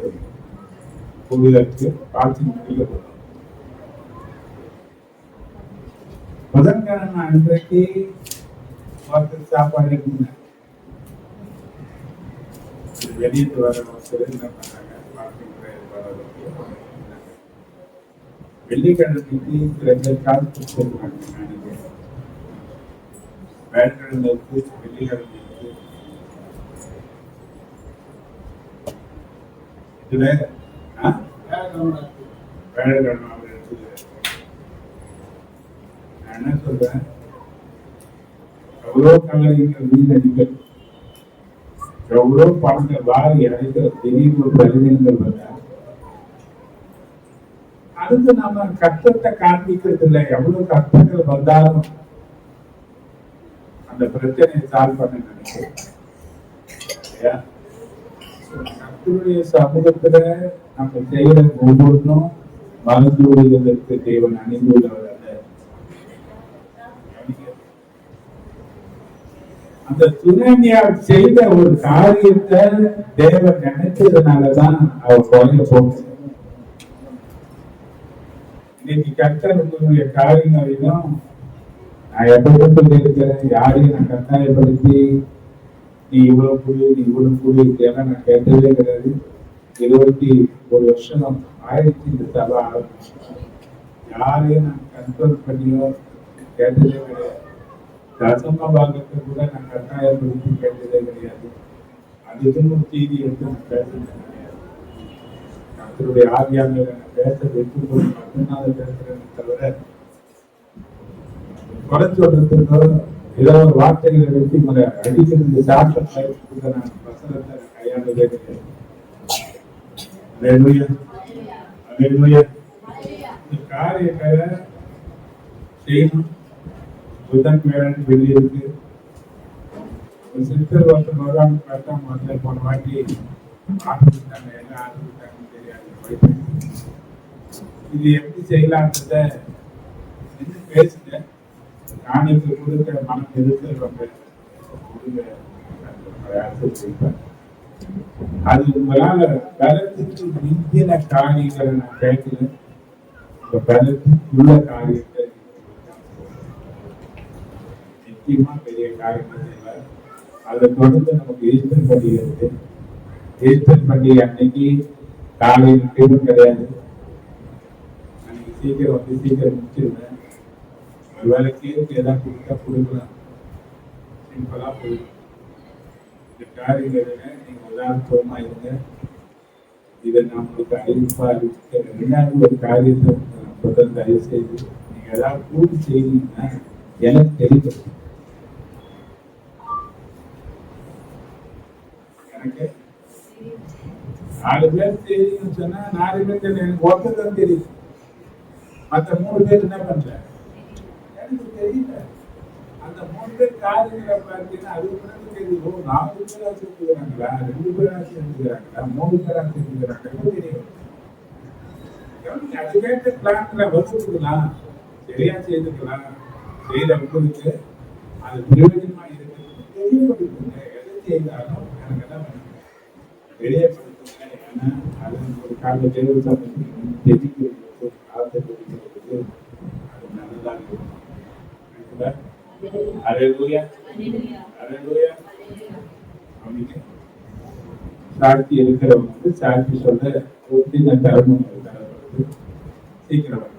புதிதற்கு பார்த்து முடிக்கப்படும். புதன்கிழமை அன்றைக்கு சாப்பாடு இருக்குங்க. வெளியிட்டு வர ஒருத்தர் என்ன பண்ணாங்க, வெள்ளிக்கிழமைக்கு சில பேர் காசு கொடுத்துருக்காங்க. வேலைக்கிழமை இருக்கு, வெள்ளிக்கிழமை இருக்கு. இதுல வேலைக்கிழமை அவர் எடுத்துக்கிறார். நான் என்ன சொல்றேன், எவ்வளோ கலரிகள் வீணடிகள், எவ்வளோ பணத்தை வாரி அடைக்கிற திடீர்னு ஒரு பலவீனங்கள் வந்தா அதுக்கு நம்ம கஷ்டத்தை காண்பிக்கிறது இல்லை. எவ்வளவு கஷ்டங்கள் வந்தாலும் அந்த பிரச்சனையை சால்வ் பண்ண நினைக்கிறேன். கர்த்தருடைய சமூகத்துல நம்ம செய்யற ஒவ்வொன்றும் மறந்து விடுவதற்கு தேவன் அணிந்துள்ளவர் அல்ல. அந்த சுனாமியா செய்த ஒரு காரியத்தை தேவன் நினைச்சதுனாலதான் அவர் குறைய போச்சு. இன்னைக்கு கர்த்தர் உங்களுடைய காரியங்களையும் நான் எப்ப இருக்கிறேன், யாரையும் நான் கட்டாயப்படுத்தி நீ இவ்வளவு புடி நீ இவ்வளவு புடி இதெல்லாம் நான் கேட்டதே கிடையாது. 21 வருஷம் ஆயிடுச்சு இந்த சபை ஆரம்பிச்சு. யாரையும் நான் கண்ட்ரோல் பண்ணியோ கேட்டதே கிடையாது. தசம பாகத்தை கூட நான் கட்டாயப்படுத்தி கேட்டதே கிடையாது. அதுக்குன்னு ஒரு செய்தி எடுத்து நான் பேசுறது கிடையாது. கர்த்தருடைய ஆவியானவரை நான் பேச வைக்கும்போது மட்டும்தான் பேசுறேன்னு தவிர குறை சொல்றதுக்கோ ஏதோ ஒரு வார்த்தைகளை வச்சு உங்களை அடிக்கிறது சாட்டம் நான் வசனத்தை கையாண்டதே கிடையாது. இந்த காரியத்தை செய்யணும். புதன் வேலை வெளியே இருக்கு. ஒரு சித்தர் ஒருத்தர் வருவாங்க பார்த்தா முதல்ல போன வாட்டி ஆரம்பிட்டாங்க, என்ன ஆரம்பிட்டாங்கன்னு தெரியாது. இது எப்படி செய்யலான்றத இன்னும் பேசுங்க. காணிக்கு கொடுக்க மனம் எதிர்த்து அது உங்களால பலத்துக்கு மிஞ்சின காரியங்களை நான் கேட்கல. உங்க பலத்துக்குள்ள காரியத்தை நிச்சயமா பெரிய காரியங்கள் இல்லை. அதை தொடர்ந்து நமக்கு ஈஸ்டர் பண்டிகை இருக்கு. ஈஸ்டர் பண்டிகை அன்னைக்கு காலையில் டிஃபன் கிடையாது. அன்னைக்கு சீக்கிரம் வந்து சீக்கிரம் முடிச்சிருந்தேன். ஒருவேளை கேட்டு ஏதாவது கொடுத்தா கொடுக்கலாம், சிம்பிளா போயிடும். இந்த காரியங்களை நீங்க உதாரணமா இருங்க. இதை நம்மளுக்கு அறிவிப்பா இருக்கு. 2வது ஒரு காரியத்தை முதல் தயவு செய்து நீங்க ஏதாவது கூட்டு செய்தீங்கன்னா எனக்கு தெரியும். எனக்கு 4 பேர் தெரியும்னு சொன்னா 4 பேர் தெரியும். எனக்கு ஒருத்தர் தெரியும். மற்ற 3 பேர் என்ன பண்ற எனக்கு தெரியல. அந்த 3 பேர் காரியங்களை பார்த்தீங்கன்னா அது தெரியும். 4 பேரா செஞ்சுக்கிறாங்களா, 2 பேரா செஞ்சுக்கிறாங்களா, 3 பேரா செஞ்சுக்கிறாங்க தெரியும். அதுக்கேற்ற பிளான்ல வச்சுக்கலாம், சரியா செய்துக்கலாம். செய்த உங்களுக்கு அது பிரயோஜனமா இருக்கு. தெரியப்படுத்துங்க. எதை செய்தாலும் எனக்கு என்ன பண்ணுங்க, தெரியப்படுத்துங்க. ஏன்னா அது ஒரு கால தேர்வு தெரிவிக்கிறது, காலத்தை தெரிவிக்கிறது அது நல்லதாக இருக்கும். சாட்சி இருக்கிறவங்க சாட்சி சொல்ல தரணும். சீக்கிரம்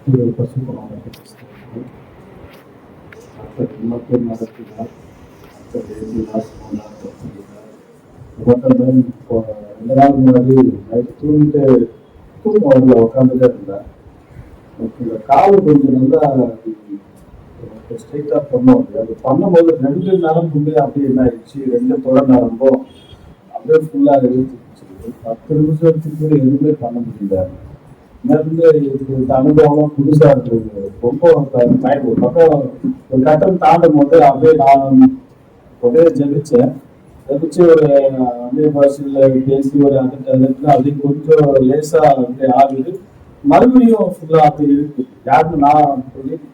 கர்த்தருடைய பரிசுத்த நாமத்துக்கு ஸ்தோத்திரம். கர்த்தர் மக்கள் நடத்தினார், கர்த்தர் எழுதினார், சொன்னார், கற்பித்தார். உபத்திரவன் இப்போ 2 நாள் முன்னாடி நைட்டு தூங்கிட்டு தூக்கம் வரல, உட்காந்துட்டே இருந்தேன். எனக்கு இந்த கால் கொஞ்சம் நல்லா ஸ்ட்ரைட்டாக பண்ணோம். அது பண்ணும்போது 2 நரம்புமே அப்படியே என்ன ஆயிடுச்சு, 2 தொடர் நரம்பும் அப்படியே ஃபுல்லாக இழுத்துச்சு. 10 நிமிஷத்துக்கு எதுவுமே பண்ண முடியல. இந்த அனுபவம் புதுசா இருக்குது. ரொம்ப ஒரு பக்கம் ஒரு கட்டம் தாண்டும் போது அப்படியே நான் அப்படியே ஜெபிச்சு ஒரு அந்நிய பாஷையில பேசி ஒரு அந்த அப்படி கொஞ்சம் லேசா அப்படியே ஆகுது. மறுபடியும் ஃபுல்லா அப்படி இருக்கு. யாருன்னு நான்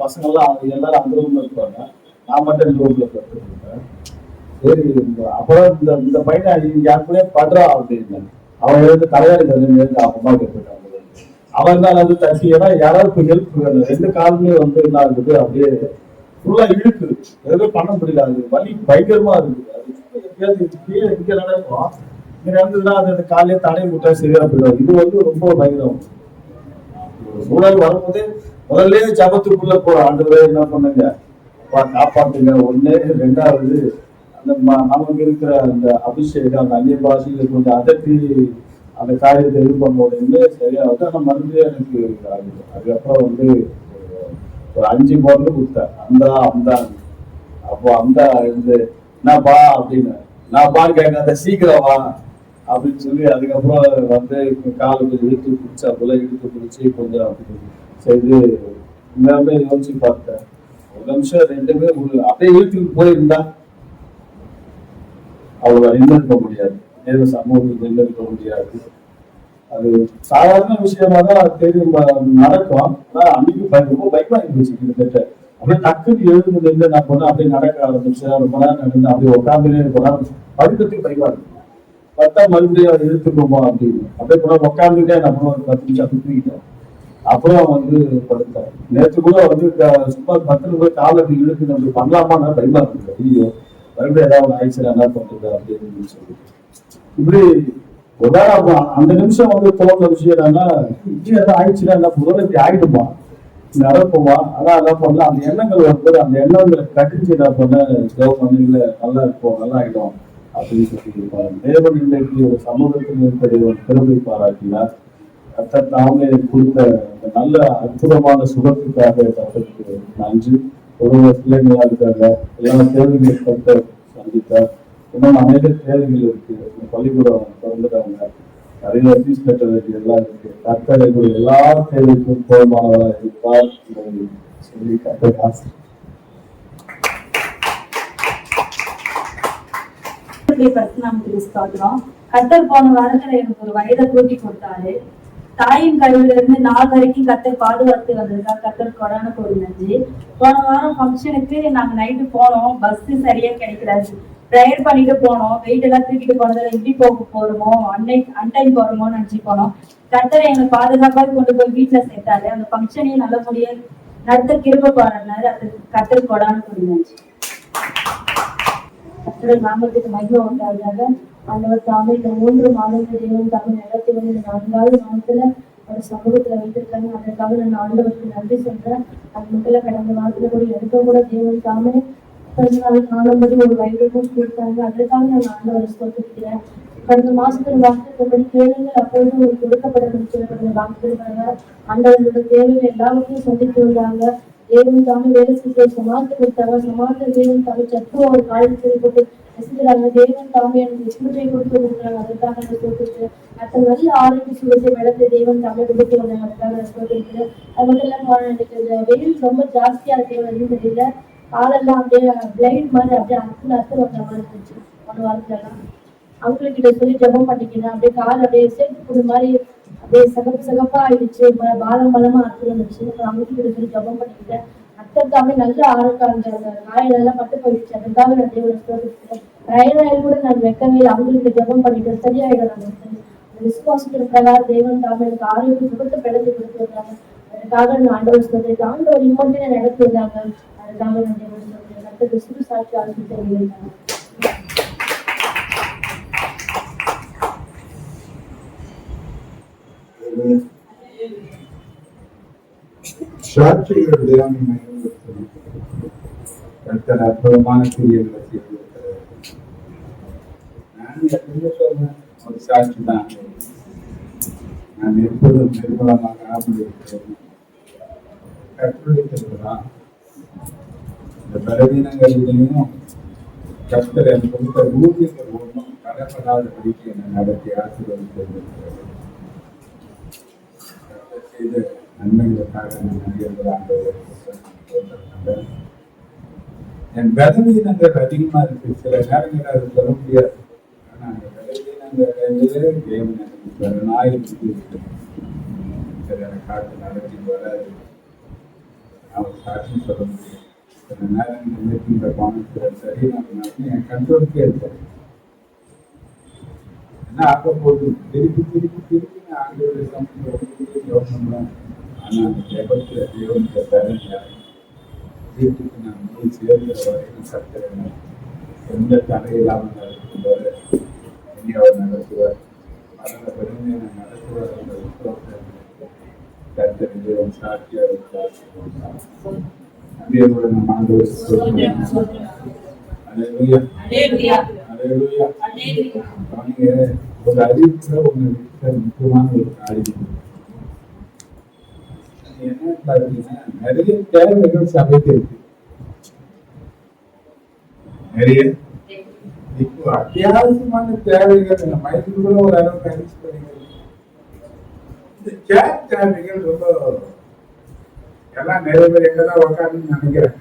பசங்கள்லாம் எல்லாரும் அந்த ரூம்ல இருப்பாங்க, நான் மட்டும் இந்த ரூம்ல படுத்துருக்கேன். சரி, அப்புறம் இந்த பையனை யாரு கூட படுறா அப்படின்னு அவன் எழுந்து தலையாரி எழுந்து அம்மா கேட்டுருக்காங்க. அவன் தான் வந்து தச்சு, ஏன்னா யாராவது ஹெல்ப் வேணும். 2 காலுமே வந்து என்ன இருக்குது, அப்படியே ஃபுல்லா இழுக்குது, எதுவுமே பண்ண முடியல. அது வலி பயங்கரமா இருக்குது. அது எப்படியாவது கீழே இங்க நடக்கும், இங்க நடந்ததுன்னா அது காலையே தடை விட்டா சரியா போயிடும். இது வந்து ரொம்ப பயங்கரம். சூழல் வரும்போதே முதல்ல ஜபத்துக்குள்ள ஆண்டவரே என்ன பண்ணுங்க, காப்பாத்துங்க. 1, 2வது அந்த நமக்கு இருக்கிற அந்த அபிஷேகம், அந்த அந்நிய பாஷையில கொஞ்சம் அதட்டி அந்த காரியத்தை இது பண்ண உடனே சரியாவது. ஆனா மறுபடியும் எனக்கு ஆகுது. அதுக்கப்புறம் வந்து ஒரு 5 மருந்து கொடுத்தேன். அந்த அப்போ அந்த இருந்து நான் பா அப்படின்னு நான் பா கேட்க சீக்கிரம் வா அப்படின்னு சொல்லி அதுக்கப்புறம் வந்து காலை கொஞ்சம் இழுத்து பிடிச்சா போல இழுத்து பிடிச்சி கொஞ்சம் அப்படி செய்து எல்லாமே யோசிச்சு பார்த்தேன். 1 நிமிஷம் 2மே அப்படியே இழுத்துட்டு போயிருந்தா அவ்வளவு நின்றுக்க முடியாது, நேர சமூகத்தில் நின்றுக்க முடியாது. அது சாதாரண விஷயமா தான் தெரியும் நடக்கும். ஆனா அன்னைக்கு ரொம்ப பயமா இருந்துச்சு. கிட்டத்தட்ட அப்படியே டக்குன்னு எழுந்து நின்று நான் போனேன். அப்படியே நடக்க ஆரம்பிச்சேன். ரொம்ப நேரம் நடந்து அப்படியே உட்காந்துனே போனா படுக்கிறதுக்கு பயமா இருக்கு. பார்த்தா மறுபடியும் இழுத்துக்கோமா அப்படின்னு அப்படியே கூட உட்காந்துட்டே நம்ம ஒரு 10 நிமிஷம் அப்படி தூக்கிட்டோம். அப்புறம் வந்து படுத்தேன். நேற்று கூட வந்து சும்மா 10 போய் காலை அப்படி இழுத்து நம்ம பண்ணலாமான்னா பயமா இருக்கு. ஐயோ மறுபடியும் ஏதாவது ஆயிடுச்சு என்ன பண்றது அப்படின்னு சொல்லி இப்படி ஒரு அந்த நிமிஷம் வந்து தோன்ற விஷயம் என்னன்னா, இப்படி ஏதாவது ஆயிடுச்சுன்னா என்ன முதல்ல இப்படி ஆயிடுமா நடக்குமா. ஆனா என்ன பண்ணலாம், அந்த எண்ணங்கள் வரும்போது அந்த எண்ணங்களை கட்டிச்சு என்ன பண்ண கவர்மெண்ட்ல நல்லா இருக்கும், நல்லா ஆயிடும் அப்படின்னு சொல்லி தேவன் இன்றைக்கு ஒரு சமூகத்தில் இருக்கிற ஒரு திறமை பாராட்டினார். கர்த்தர் தாமே கொடுத்த அந்த நல்ல அற்புதமான சுகத்துக்காக கர்த்தருக்கு நன்றி. ஒரு பிள்ளைங்களா இருக்காங்க, எல்லா தேவைகளையும் கர்த்தர் சந்தித்தார். இன்னும் அநேக தேவைகள் இருக்கு. பள்ளிக்கூடம் திறந்துட்டாங்க, நிறைய ஃபீஸ் கட்ட வேண்டிய எல்லாம் இருக்கு. கர்த்தர் எல்லா தேவைக்கும் போதுமானவராக இருப்பார் சொல்லி கர்த்தர் ஆசை. கர்த்தர் போன வாரத்துல எனக்கு ஒரு வயதை கூட்டி கொடுத்தாரு. தாயின் கழிவுல இருந்து 4 வரைக்கும் கர்த்தர் பாதுகாத்து வந்திருக்கா. கர்த்தர் கொடான ஒரு நன்றி. போன வாரம் ஃபங்க்ஷனுக்கு நாங்க நைட்டு போனோம், பஸ் சரியா கிடைக்கிறாரு. ப்ரேயர் பண்ணிட்டு போனோம். வெயிட் எல்லாம் தூக்கிட்டு போனதுல எப்படி போக போறோமோ அன்டைம் போறோமோன்னு நினைச்சு போனோம். கர்த்தர் எங்களை பாதுகாப்பாக கொண்டு போய் வீட்டுல சேர்த்தாரு. அந்த ஃபங்க்ஷனையும் நல்லபடியா நடத்த கிருபை பாருனாரு. அது கர்த்தர் கொடான ஒரு நன்றி. கர்த்தர் நாமத்துக்கு மகிமை உண்டாக. ஆண்டவர் தாமே இந்த 3 மாதங்கள் தேவன் தமிழ் நடத்தி வந்து இந்த 4வது மாதத்துல ஒரு சமூகத்துல வைத்திருக்காங்க. அதற்காக நான் ஆண்டவருக்கு நன்றி சொல்றேன். அது மட்டும் கடந்த வாரத்துல கூட எடுக்க கூட தேவன் தாமே காணும்படி ஒரு வைரமும் கொடுத்தாங்க. அதற்காக நான் ஆண்டவரை ஸ்தோத்திரிக்கிறேன். கடந்த மாசத்துல வாக்குப்படி கேளுங்கள் அப்பொழுது ஒரு கொடுக்கப்பட சொல்லப்படுற வாக்குறுதியாக ஆண்டவர்களோட தேவைகள் எல்லாவற்றையும் சந்தித்து வந்தாங்க. தேவன் தாமே வேலை செய்ய சமாளித்து கொடுத்தாங்க. சமாளித்த தேவன் தாமே சத்துவ ஒரு காலத்தில் போட்டு ரசிக்கிறாங்க. தேவன் தாமே எனக்கு சுகத்தை கொடுத்து கொடுக்குறாங்க. அதற்காக நான் ஸ்தோத்திரிக்கிறேன். மற்ற நல்ல ஆரோக்கிய சுகத்தை வளர்த்து தேவன் தாமே கொடுத்து வந்தாங்க. அதற்காக நான் ஸ்தோத்திரிக்கிறேன். அது மட்டும் இல்லாம எனக்கு இந்த வெயில் ரொம்ப ஜாஸ்தியா இருக்கிறது தெரியல. காலெல்லாம் அப்படியே பிளைட் மாதிரி அப்படியே அத்து வந்த மாதிரி இருந்துச்சு. 1 வாரத்துலாம் அவங்ககிட்ட சொல்லி ஜபம் பண்ணிக்கிறேன். அப்படியே கால் அப்படியே சேர்த்து போடுற மாதிரி அப்படியே சிகப்பா ஆயிடுச்சு. பலமா அத்து வந்துச்சு. அவங்ககிட்ட சொல்லி ஜபம் பண்ணிக்கிட்டேன். அத்தத்தாமே நல்ல ஆரோக்கியம் அந்த காயெல்லாம் பட்டு போயிடுச்சு. அதுக்காக நான் தேவனை ஸ்தோத்திரிக்கிறேன். ரயில் கூட நான் வைக்கவே இல்லை. அவங்களுக்கு ஜபம் பண்ணிட்டேன், சரியாயிடும். நான் விசுவாசத்தின் பிரகாரம் தேவன் தாமே எனக்கு ஆரோக்கிய சுகத்தை பிழைத்து கொடுத்துருக்காங்க. அதுக்காக நான் ஆண்டவர் ஸ்தோத்திரிக்கிறேன். ஆண்டவர் இம்மொழியை நடத்தி வந்தாங்க. அதுக்காக நான் தேவனை ஸ்தோத்திரிக்கிறேன். அடுத்த சுறு சாட்சி ஆரம்பித்து Amen. சாட்சிகள் தேவனை மகிமைப்படுத்தணும். கர்த்தர் அற்புதமான கிரியைகளை செய்திருக்கிறார். நான் எப்பவுமே சொல்றேன், ஒரு சாட்சி தான். நான் எப்போதும் நிர்மலமாக ஆரம்பிக்கிறேன். கற்றுழைத்திருக்கிறான். இந்த பலவீனங்களிலையும் கர்த்தர் எனக்கு கொடுத்த ஊதியங்கள் ஒன்றும் கடப்படாதபடிக்கு என்னை நடத்தி ஆசீர்வதித்திருக்கிறது. கர்த்தர் செய்த நன்மைகளுக்காக நான் நன்றியவர்களாக என் பலவீனங்கள் அதிகமா இருக்கு. சில நேரங்கள் அது சொல்ல முடியாது. ஆனா அந்த பலவீனங்கள் தேவன் எனக்கு பலனாய் எனக்கு காட்டு நடத்தி வராது. அவர் சாட்சி சொல்ல முடியும். சில நேரங்கள் இருக்கின்ற பானத்தில் சரி நான் என் கண்ட்ரோலுக்கே இருக்காது. என்ன ஆக போகுது? திருப்பி நான் ஆண்டவருடைய சமூகத்தில் யோசனை. ஆனா அந்த ஜெபத்தில் தேவனுடைய பலன் வீட்டுக்கு நான் போய் சேர்ந்த வரைக்கும் கத்துறேன். எந்த தடையில்லாமல் நடக்கும்போது இனி அவர் நடத்துவார். அதோட பெருமையை நான் நடத்துவார். அந்த விசுவாசத்தை கர்த்தர் தேவன் சாட்சியாக இருக்கிறார். அதையோட நம்ம ஆண்டவருக்கு அல்லேலூயா அல்லேலூயா. ஒரு அறிவிப்புல ஒண்ணு முக்கியமான ஒரு காரியம் என்ன பாத்தீங்கன்னா, நிறைய தேவைகள் சபைக்கு இருக்கு. நிறைய இப்போ அத்தியாவசியமான தேவைகள் இந்த மையத்துக்குள்ள ஒரு அளவுக்கு அறிவிச்சு பண்ணிக்கிறது. இந்த கேர் தேவைகள் ரொம்ப எல்லாம் நிறைய பேர் எங்கதான் உட்காருன்னு நினைக்கிறாங்க.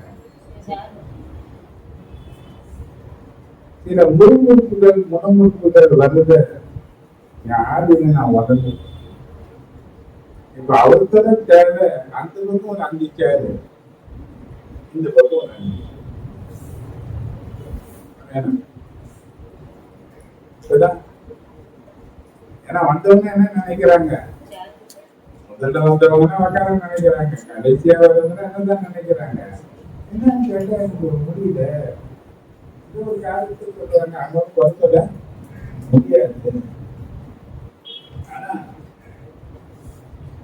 சில முணுமுறுப்புகள் வருது. யாருன்னு நான் உடனே இப்ப அவருக்கான தேவை அந்த பக்கம் ஒரு 5 சேரு, இந்த பக்கம் ஒரு 5. ஏன்னா வந்தவங்க என்ன நினைக்கிறாங்க, முதல்ல வந்தவங்க உட்கார நினைக்கிறாங்க, கடைசியா வந்தவங்க என்னதான் நினைக்கிறாங்க. என்னன்னு கேட்டா எனக்கு ஒரு முடியல, ஒரு காரியத்தை சொல்றாங்க, அங்க பொறுத்தல முடியாது. ஆனா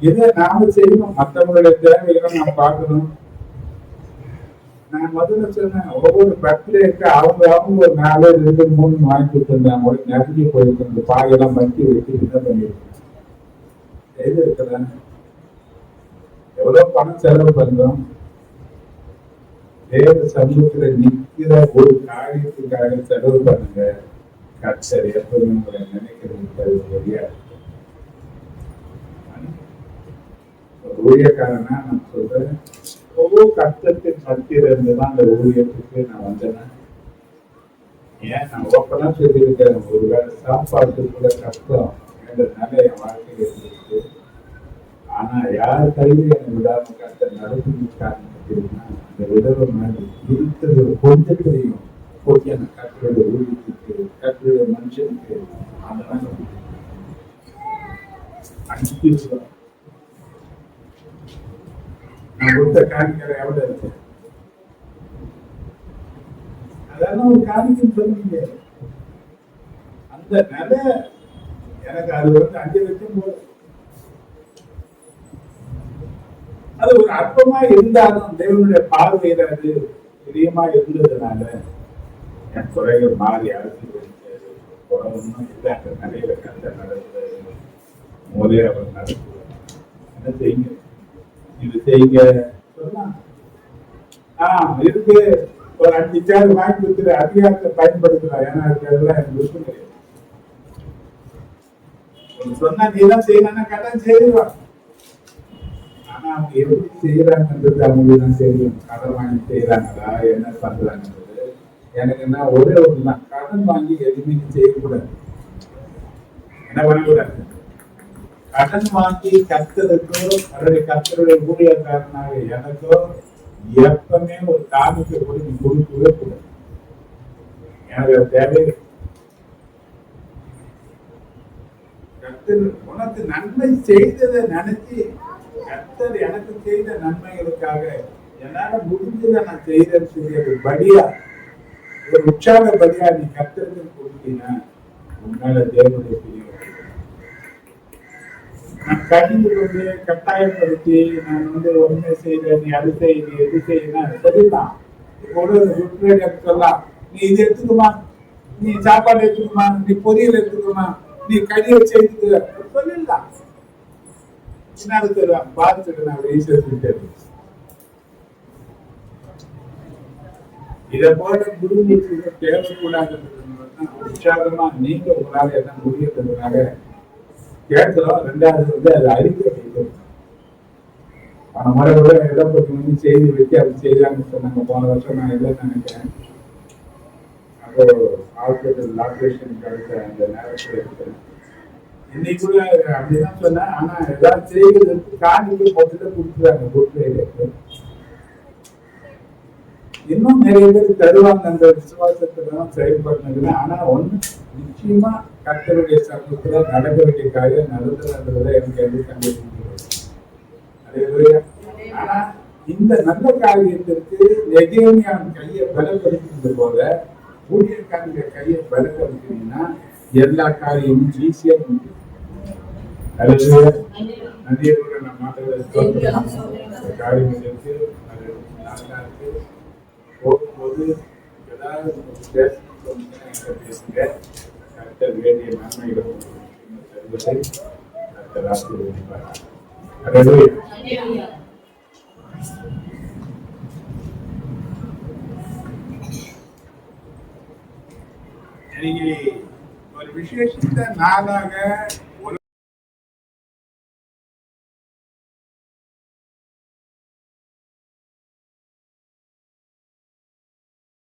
இதை நாம செய்யணும். மற்றவங்களுடைய தேவைகளை நாம் பார்க்கணும். நான் முதல்ல சொன்னேன், ஒவ்வொரு பர்த்டேக்கு அவங்க ஒரு 4, 2, 3 வாங்கி கொடுத்துருந்தாங்க. ஒரு நிறைய போயிருக்கு, பாயெல்லாம் மட்டி வச்சு என்ன பண்ணிருக்கேன் செய்திருக்கிறேன். எவ்வளவு பணம் செலவு பண்றோம். தேவ சமூகத்துல நிற்கிற ஒரு காரியத்துக்காக செலவு பண்ணுங்க. கர்த்தர் எப்போதும் உங்களை நினைக்கிறது தெரியாது. ஊழியக்காரனா நான் சொல்றேன், ஒவ்வொரு கஷ்டத்தின் மத்தியில இருந்துதான் அந்த ஊழியத்துக்கு நான் வந்தேன். ஏன் நான் ஓப்பனா சொல்லியிருக்கேன், ஒரு வேலை சாப்பாட்டுக்குள்ள கஷ்டம் என்றதுனால என் வாழ்க்கையில் இருந்துருக்கு. ஆனா யார் கையில என்னை விடாம கஷ்ட நடத்திருக்காங்க அப்படின்னா, அந்த விதவை மாதிரி இருக்கிறது கொஞ்சம் தெரியும். கொஞ்சம் கட்டுடைய ஊழியத்துக்கு, கட்டுடைய மனுஷனுக்கு அதெல்லாம் அனுப்பிடுவோம். நான் கொடுத்த காணிக்கிற எவ்வளவு இருக்கு, அதெல்லாம் ஒரு காணிக்கம் சொல்லுவீங்க. அந்த நிலை எனக்கு அது 5 லட்சம் போதும். அது ஒரு அற்பமா இருந்தாலும் தேவனுடைய பார்வையில அது பிரியமா இருந்ததுனால என் குறைகள் மாறி அரசியல் குறவொன்னும் இல்லை. அந்த நிலையில கண்ட நடந்தது முதலே அவர் நடத்துவார். என்ன செய்யுங்க, இது செய்யுங்க சொல்லலாம். இருக்கு ஒரு 5 சேர் வாங்கி கொடுத்துட்டு அதிகாரத்தை பயன்படுத்தலாம். ஏன்னா அதெல்லாம் எனக்கு விருப்பம் கிடையாது. சொன்னா நீதான் செய்யலாம்னா கடன் செய்வான். ஆனா அவங்க எப்படி செய்யறாங்கன்றது அவங்களுக்கு தான் தெரியும். கடன் வாங்கி செய்யறாங்களா, என்ன பண்றாங்கன்றது எனக்கு என்ன ஒரே ஒண்ணுதான், கடன் வாங்கி எதுவுமே செய்யக்கூடாது. என்ன பண்ணக்கூடாது, கடன் வாங்கி கர்த்தருக்கோ அவருடைய கர்த்தருடைய ஊழியக்காரனாக எனக்கோ எப்பவுமே ஒரு காணிக்கை கூட நீ கொடுக்கவே கூடாது. எனக்கு தேவை. கர்த்தர் உனக்கு நன்மை செய்ததை நினைச்சு, கர்த்தர் எனக்கு செய்த நன்மைகளுக்காக என்னால முடிஞ்சதை நான் செய்தேன்னு சொல்லி அது படியா, ஒரு உற்சாக படியா நீ கர்த்தருக்கு கொடுத்தீங்கன்னா உன்னால தேவனுடைய பிரிவு. நான் கடிந்து கொண்டு கட்டாயப்படுத்தி நான் ஒண்ணு செய்யறேன், நீ அது செய், நீ எது செய்யணும் சரிதான். ஒரு சொல்லலாம், நீ இது எடுத்துக்குமா, நீ சாப்பாடு எடுத்துக்குமா, நீ பொரியல் எடுத்துக்குமா, நீ கறியை செய்து சொல்லலாம். பின்னாடி தருவான் பார்த்துட்டு நான் ஈஸியா சொல்லிட்டு இதை போல குடும்பத்துக்கு தேவைக்கூடாதுன்றதுனால உற்சாகமா நீங்க உங்களால என்ன முடியறதுனால கேட்கிறோம். ரெண்டாவது அதை அறிக்கை வைக்கிறோம். பல முறை கூட இடப்பட்டு செய்தி வச்சு அது செய்யலாம்னு சொன்னாங்க. போன வருஷம் நான் இல்லை நினைக்கிறேன். அப்போ ஹாஸ்பிட்டல் ஆப்ரேஷன் கிடைச்ச அந்த நேரத்தில் இருக்கிறேன். இன்னைக்கு கூட அப்படிதான் சொன்னேன். ஆனா ஏதாவது செய்கிறதுக்கு காணிக்கு மொத்தத்தை கொடுத்துறாங்க. கொடுத்து இன்னும் நிறைய பேர் தருவாங்க அந்த விசுவாசத்துல செயல்படுறது. ஆனா ஒண்ணு நிச்சயமா கர்த்தருடைய சமூகத்துல நடக்க வேண்டிய காரியம் நடந்ததுன்றத எனக்கு எந்த சந்தேகம் இல்லை. ஆனா இந்த நல்ல காரியத்திற்கு நெகேமியாவின் கையை பலப்படுத்துறது போல ஊழியக்காரங்க கையை பலப்படுத்தினீங்கன்னா எல்லா காரியமும் ஈஸியா முடியும். நிறைய கூட நம்ம காரியம் இருக்கு, அது நல்லா இருக்கு. போகும்போது ஏதாவது பேசுங்க. கர்த்தர் வேண்டிய நன்மைகள் கர்த்தர் ஆசீர்வதிப்பார். ஒரு விசேஷத்த நாளாக